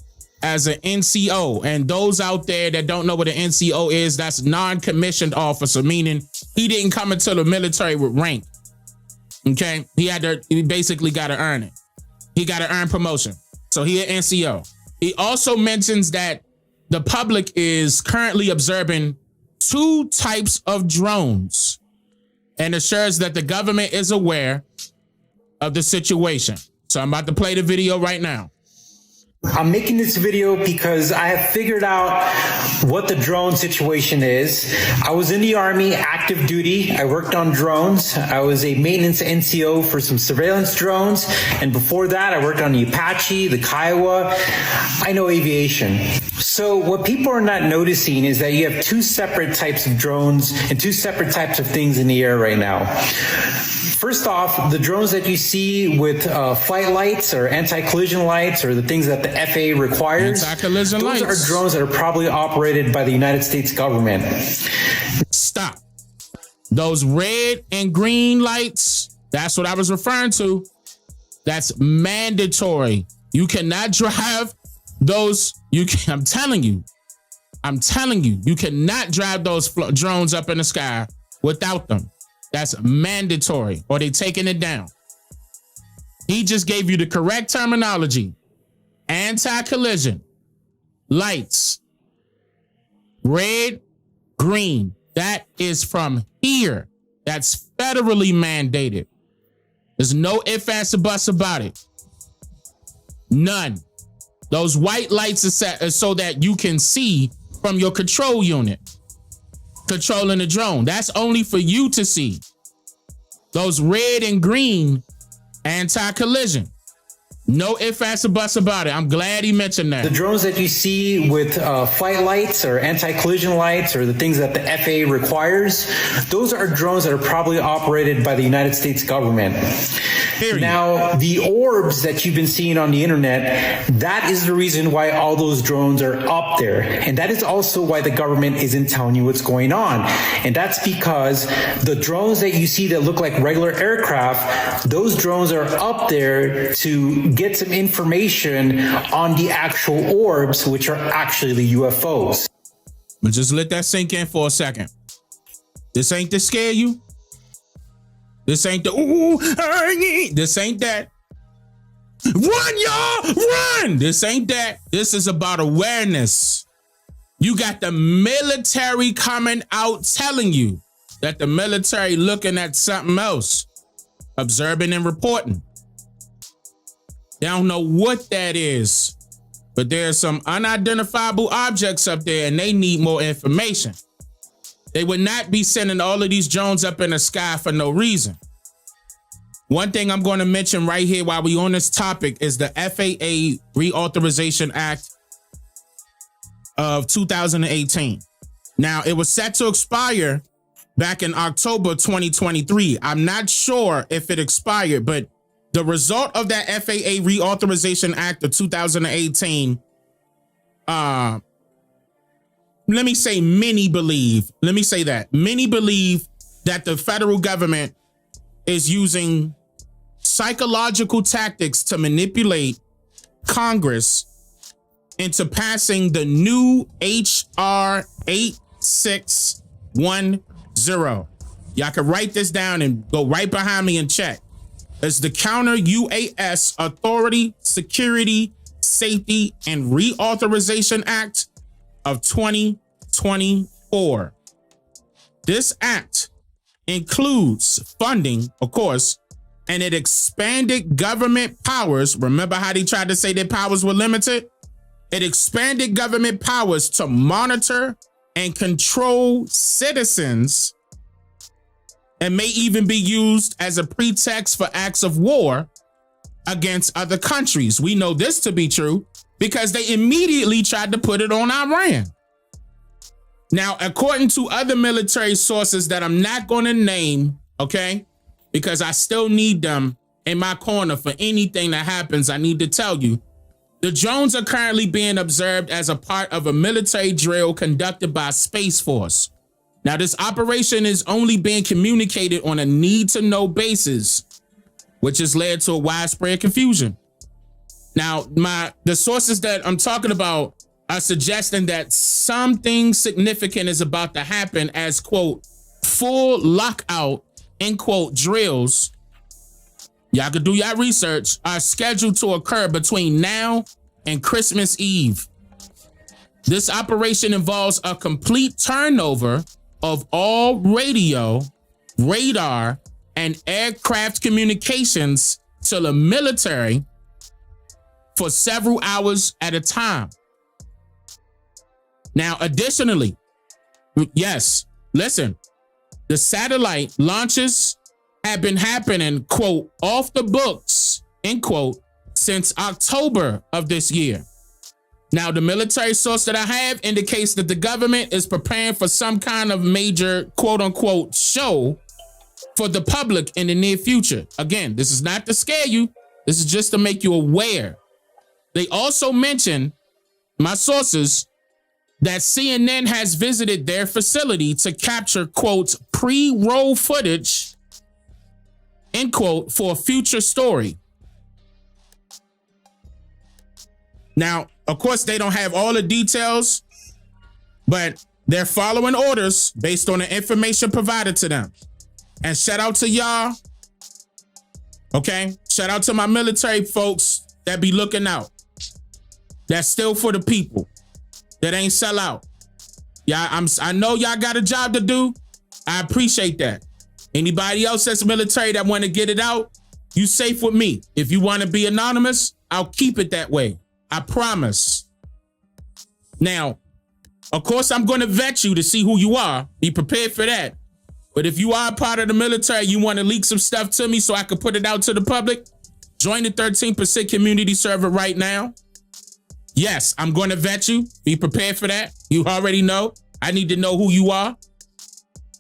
as an NCO. And those out there that don't know what an NCO is, that's non-commissioned officer, meaning he didn't come into the military with rank. Okay, he basically got to earn it. He got to earn promotion. So he an NCO. He also mentions that the public is currently observing two types of drones and assures that the government is aware of the situation. So I'm about to play the video right now. I'm making this video because I have figured out what the drone situation is. I was in the Army, active duty. I worked on drones. I was a maintenance NCO for some surveillance drones. And before that, I worked on the Apache, the Kiowa. I know aviation. So what people are not noticing is that you have two separate types of drones and two separate types of things in the air right now. First off, the drones that you see with flight lights or anti-collision lights or the things that the FAA requires, those are drones that are probably operated by the United States government. Stop. Those red and green lights, that's what I was referring to. That's mandatory. You cannot drive those. I'm telling you, you cannot drive those drones up in the sky without them. That's mandatory, or they taking it down. He just gave you the correct terminology. Anti-collision, lights, red, green. That is from here. That's federally mandated. There's no ifs, ands, or buts about it. None. Those white lights are set so that you can see from your control unit controlling the drone. That's only for you to see. Those red and green, anti-collision. No ifs, ands, or buts about it. I'm glad he mentioned that. The drones that you see with flight lights or anti-collision lights or the things that the FAA requires, those are drones that are probably operated by the United States government. Period. Now, the orbs that you've been seeing on the internet, that is the reason why all those drones are up there. And that is also why the government isn't telling you what's going on. And that's because the drones that you see that look like regular aircraft, those drones are up there to get some information on the actual orbs, which are actually the UFOs. But just let that sink in for a second. This ain't to scare you. This ain't the this ain't that. Run, y'all, run! This ain't that. This is about awareness. You got the military coming out telling you that the military looking at something else, observing and reporting. They don't know what that is, but there's some unidentifiable objects up there and they need more information. They would not be sending all of these drones up in the sky for no reason. One thing I'm going to mention right here while we on this topic is the FAA Reauthorization Act of 2018. Now, it was set to expire back in October 2023. I'm not sure if it expired, but the result of that FAA Reauthorization Act of 2018, many believe that the federal government is using psychological tactics to manipulate Congress into passing the new HR 8610. Y'all can write this down and go right behind me and check. It's the Counter UAS Authority, Security, Safety, and Reauthorization Act of 2024. This act includes funding, of course, and it expanded government powers. Remember how they tried to say their powers were limited? It expanded government powers to monitor and control citizens and may even be used as a pretext for acts of war against other countries. We know this to be true because they immediately tried to put it on Iran. Now, according to other military sources that I'm not going to name, okay, because I still need them in my corner for anything that happens, I need to tell you, the drones are currently being observed as a part of a military drill conducted by Space Force. Now, this operation is only being communicated on a need-to-know basis, which has led to a widespread confusion. Now, the sources that I'm talking about are suggesting that something significant is about to happen as, quote, full lockout, end quote, drills, y'all can do your research, are scheduled to occur between now and Christmas Eve. This operation involves a complete turnover of all radio, radar, and aircraft communications to the military for several hours at a time. Now, additionally, yes, listen, the satellite launches have been happening, quote, off the books, end quote, since October of this year. Now, the military source that I have indicates that the government is preparing for some kind of major, quote unquote, show for the public in the near future. Again, this is not to scare you. This is just to make you aware. They also mention, my sources, that CNN has visited their facility to capture, quote, pre-roll footage, end quote, for a future story. Now, of course, they don't have all the details, but they're following orders based on the information provided to them. And shout out to y'all. Okay. Shout out to my military folks that be looking out. That's still for the people. That ain't sell out. Yeah, I know y'all got a job to do. I appreciate that. Anybody else that's military that want to get it out, you safe with me. If you want to be anonymous, I'll keep it that way. I promise. Now, of course, I'm going to vet you to see who you are. Be prepared for that. But if you are a part of the military, you want to leak some stuff to me so I can put it out to the public, join the 13% community server right now. Yes, I'm going to vet you. Be prepared for that. You already know. I need to know who you are.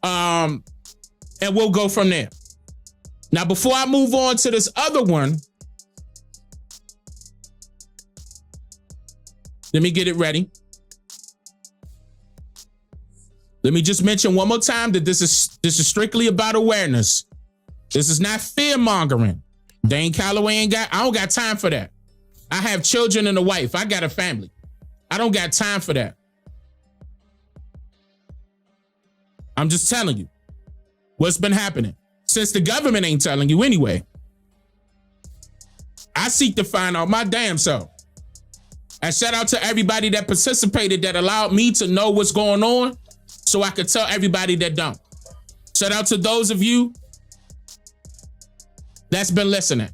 And we'll go from there. Now, before I move on to this other one, let me get it ready. Let me just mention one more time that this is strictly about awareness. This is not fear mongering. Dane Calloway I don't got time for that. I have children and a wife. I got a family. I don't got time for that. I'm just telling you what's been happening since the government ain't telling you anyway. I seek to find out my damn self. And shout out to everybody that participated that allowed me to know what's going on so I could tell everybody that don't. Shout out to those of you that's been listening.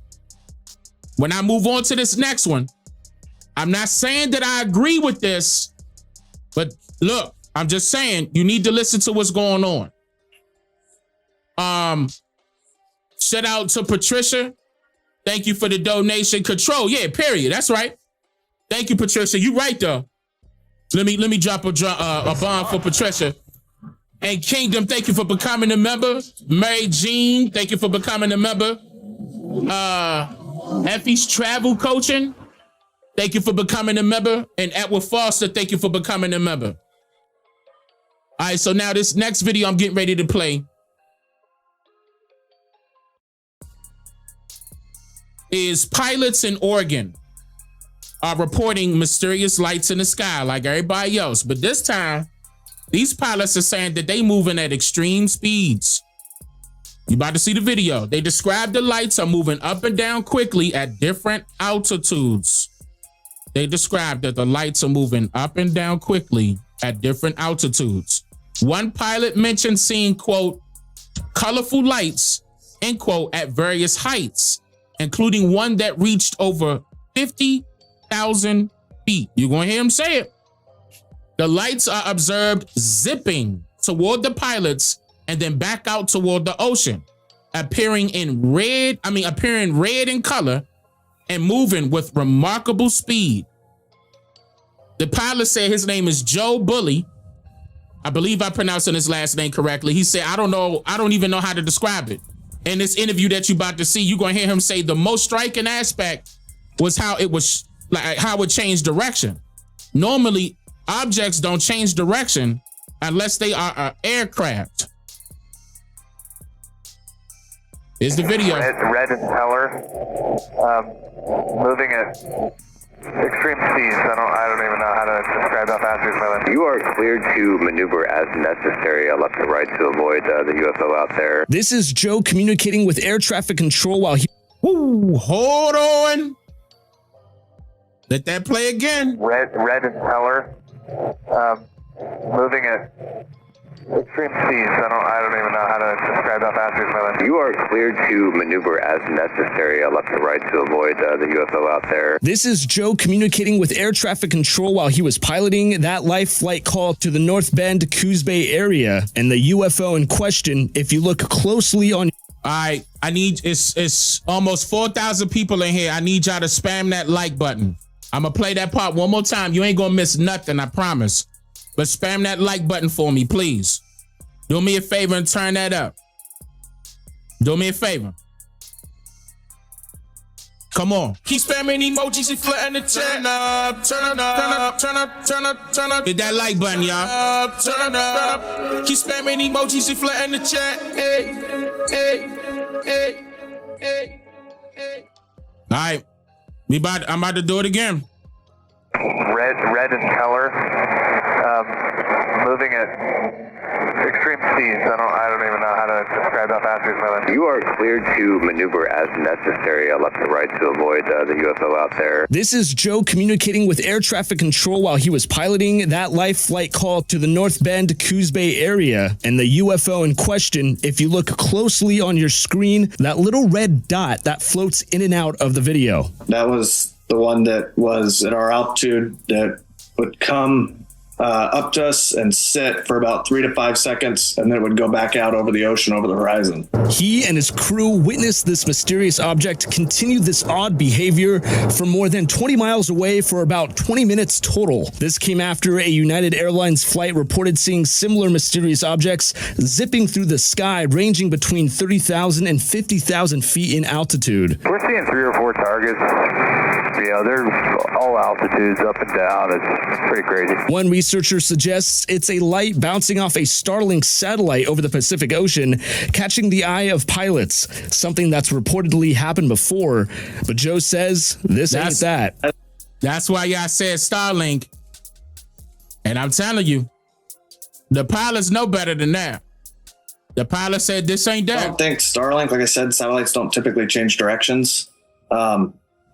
When I move on to this next one, I'm not saying that I agree with this, but look, I'm just saying you need to listen to what's going on. Shout out to Patricia. Thank you for the donation. Control, yeah, period. That's right. Thank you, Patricia. You right though. Let me drop a bomb for Patricia. And Kingdom, thank you for becoming a member. Mary Jean, thank you for becoming a member. Effie's Travel Coaching, thank you for becoming a member. And Edward Foster, thank you for becoming a member. All right, so now this next video I'm getting ready to play is pilots in Oregon are reporting mysterious lights in the sky like everybody else. But this time, these pilots are saying that they moving at extreme speeds. You about to see the video. They describe the lights are moving up and down quickly at different altitudes. They describe that the lights are moving up and down quickly at different altitudes. One pilot mentioned seeing, quote, colorful lights, end quote, at various heights, including one that reached over 50,000 feet. You're going to hear him say it. The lights are observed zipping toward the pilots and then back out toward the ocean, appearing red in color and moving with remarkable speed. The pilot said his name is Joe Bully. I believe I'm pronouncing his last name correctly. He said, I don't even know how to describe it. In this interview that you're about to see, you're going to hear him say the most striking aspect was how it changed direction. Normally, objects don't change direction unless they are an aircraft. Here's the video. Red impeller, moving at extreme speeds. I don't even know how to describe how fast it's moving. You are cleared to maneuver as necessary, left to right, to avoid the UFO out there. This is Joe communicating with air traffic control while he... Ooh, hold on. Let that play again. Red impeller, moving at Extreme seas. I don't even know how to describe how fast he's moving. You are cleared to maneuver as necessary, left to right to avoid the UFO out there. This is Joe communicating with air traffic control while he was piloting that live flight call to the North Bend, Coos Bay area, and the UFO in question, if you look closely on... All right, I need, it's almost 4,000 people in here. I need y'all to spam that like button. I'm going to play that part one more time. You ain't going to miss nothing, I promise. But spam that like button for me, please. Do me a favor and turn that up. Do me a favor. Come on. Keep spamming emojis and flirting the chat. Turn up, turn up, turn up, turn up, turn up, turn up. Hit that like button, y'all. Turn up. Keep spamming emojis and flirting the chat. Hey, hey, hey, hey, hey. All right. I'm about to do it again. Red in color. Moving at extreme seas. I don't even know how to describe how fast he's moving. You are cleared to maneuver as necessary, left to right to avoid the UFO out there. This is Joe communicating with air traffic control while he was piloting that live flight call to the North Bend, Coos Bay area, and the UFO in question, if you look closely on your screen, that little red dot that floats in and out of the video. That was the one that was at our altitude that would come up to us and sit for about 3 to 5 seconds, and then it would go back out over the ocean, over the horizon. He and his crew witnessed this mysterious object continue this odd behavior from more than 20 miles away for about 20 minutes total. This came after a United Airlines flight reported seeing similar mysterious objects zipping through the sky, ranging between 30,000 and 50,000 feet in altitude. We're seeing 3 or 4 targets. Yeah, they're all altitudes, up and down. It's pretty crazy. One researcher suggests it's a light bouncing off a Starlink satellite over the Pacific Ocean, catching the eye of pilots, something that's reportedly happened before. But Joe says this ain't that. That's why y'all said Starlink. And I'm telling you, the pilots know better than that. The pilot said this ain't that. I don't think Starlink, like I said, satellites don't typically change directions.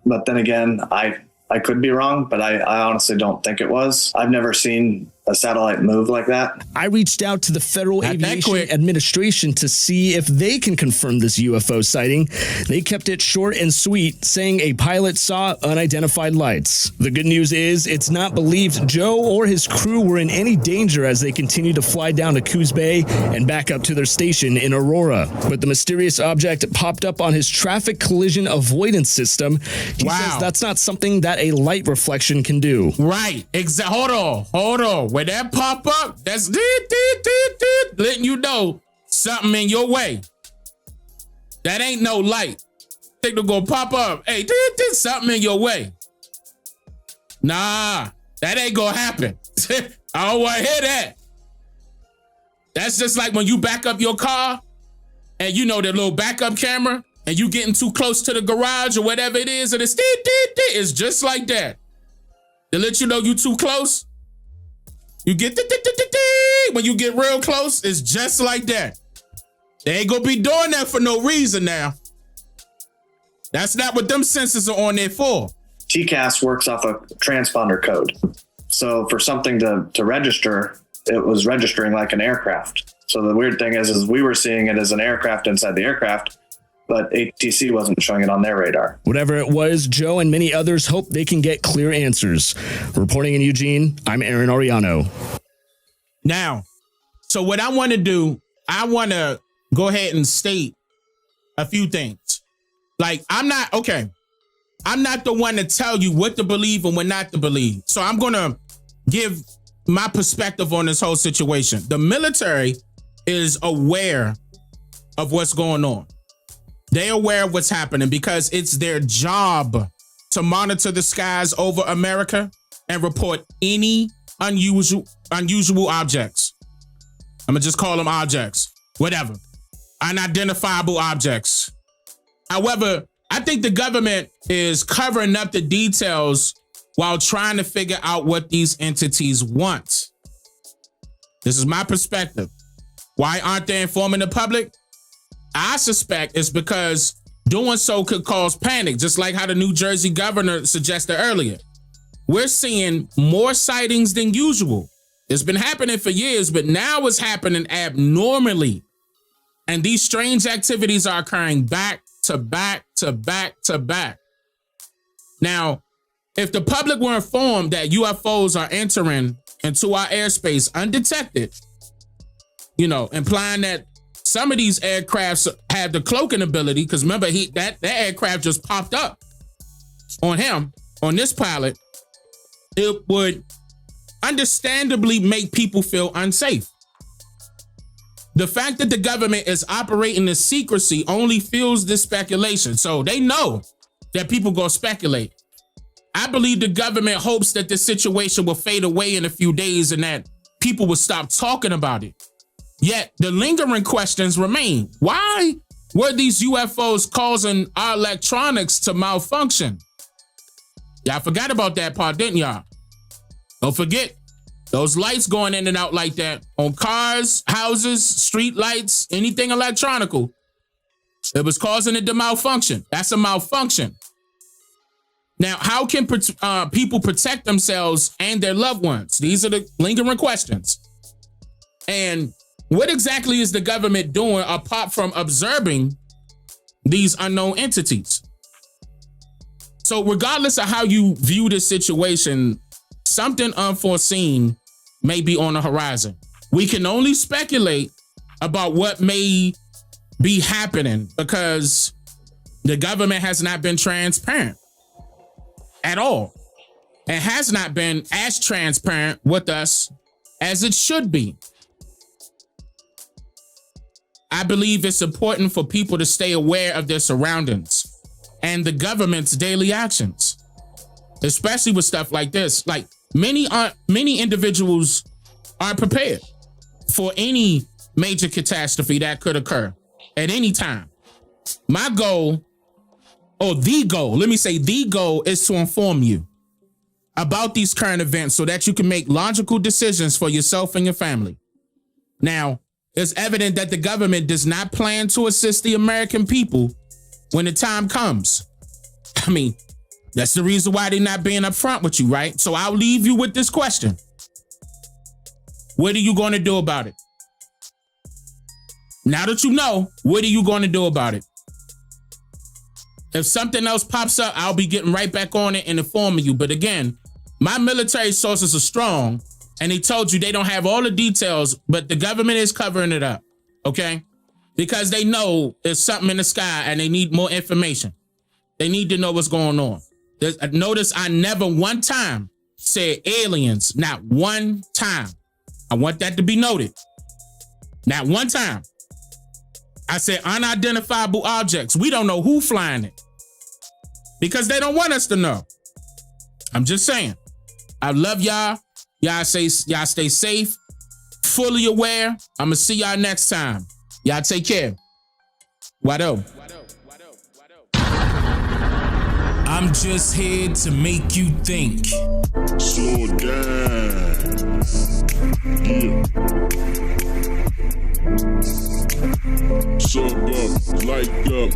But then again, I could be wrong, but I honestly don't think it was. I've never seen a satellite move like that. I reached out to the Federal Aviation Administration to see if they can confirm this UFO sighting. They kept it short and sweet, saying a pilot saw unidentified lights. The good news is it's not believed Joe or his crew were in any danger as they continued to fly down to Coos Bay and back up to their station in Aurora. But the mysterious object popped up on his traffic collision avoidance system. He says that's not something that a light reflection can do. Right. Hold on. When that pop up, that's letting you know something in your way. That ain't no light. Think they're gonna pop up. Hey, something in your way. Nah, that ain't gonna happen. I don't want to hear that. That's just like when you back up your car and you know the little backup camera and you getting too close to the garage or whatever it is, and it's just like that. To let you know you too close. You get when you get real close, it's just like that. They ain't gonna be doing that for no reason now. That's not what them sensors are on there for. TCAS works off a transponder code. So for something to register, it was registering like an aircraft. So the weird thing is we were seeing it as an aircraft inside the aircraft, but ATC wasn't showing it on their radar. Whatever it was, Joe and many others hope they can get clear answers. Reporting in Eugene, I'm Aaron Ariano. Now, so what I want to do, I want to go ahead and state a few things. Like, I'm not the one to tell you what to believe and what not to believe. So I'm going to give my perspective on this whole situation. The military is aware of what's going on. They're aware of what's happening because it's their job to monitor the skies over America and report any unusual objects. I'm gonna just call them objects, whatever. Unidentifiable objects. However, I think the government is covering up the details while trying to figure out what these entities want. This is my perspective. Why aren't they informing the public? I suspect it's because doing so could cause panic, just like how the New Jersey governor suggested earlier. We're seeing more sightings than usual. It's been happening for years, but now it's happening abnormally. And these strange activities are occurring back to back to back to back. Now, if the public were informed that UFOs are entering into our airspace undetected, you know, implying that some of these aircrafts have the cloaking ability, because remember, that aircraft just popped up on him, on this pilot, it would understandably make people feel unsafe. The fact that the government is operating in secrecy only fuels this speculation. So they know that people go speculate. I believe the government hopes that the situation will fade away in a few days and that people will stop talking about it. Yet the lingering questions remain. Why were these UFOs causing our electronics to malfunction? Y'all forgot about that part, didn't y'all? Don't forget. Those lights going in and out like that on cars, houses, street lights, anything electronical, it was causing it to malfunction. That's a malfunction. Now, how can people protect themselves and their loved ones? These are the lingering questions. And what exactly is the government doing apart from observing these unknown entities? So regardless of how you view this situation, something unforeseen may be on the horizon. We can only speculate about what may be happening because the government has not been transparent at all and has not been as transparent with us as it should be. I believe it's important for people to stay aware of their surroundings and the government's daily actions, especially with stuff like this. Like many individuals aren't prepared for any major catastrophe that could occur at any time. My goal, or the goal, let me say the goal is to inform you about these current events so that you can make logical decisions for yourself and your family. Now, it's evident that the government does not plan to assist the American people when the time comes. I mean, that's the reason why they're not being upfront with you, right? So I'll leave you with this question. What are you going to do about it? Now that you know, what are you going to do about it? If something else pops up, I'll be getting right back on it and informing you. But again, my military sources are strong and they told you they don't have all the details, but the government is covering it up, okay? Because they know there's something in the sky and they need more information. They need to know what's going on. Notice I never one time said aliens, not one time. I want that to be noted. Not one time. I said unidentifiable objects. We don't know who flying it because they don't want us to know. I'm just saying. I love y'all. Y'all stay safe, fully aware. I'm gonna see y'all next time. Y'all take care. Wado. I'm just here to make you think. Slow down. Yeah. Sub up, light up.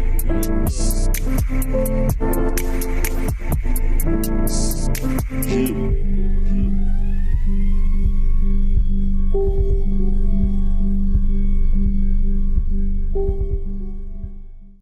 Yeah.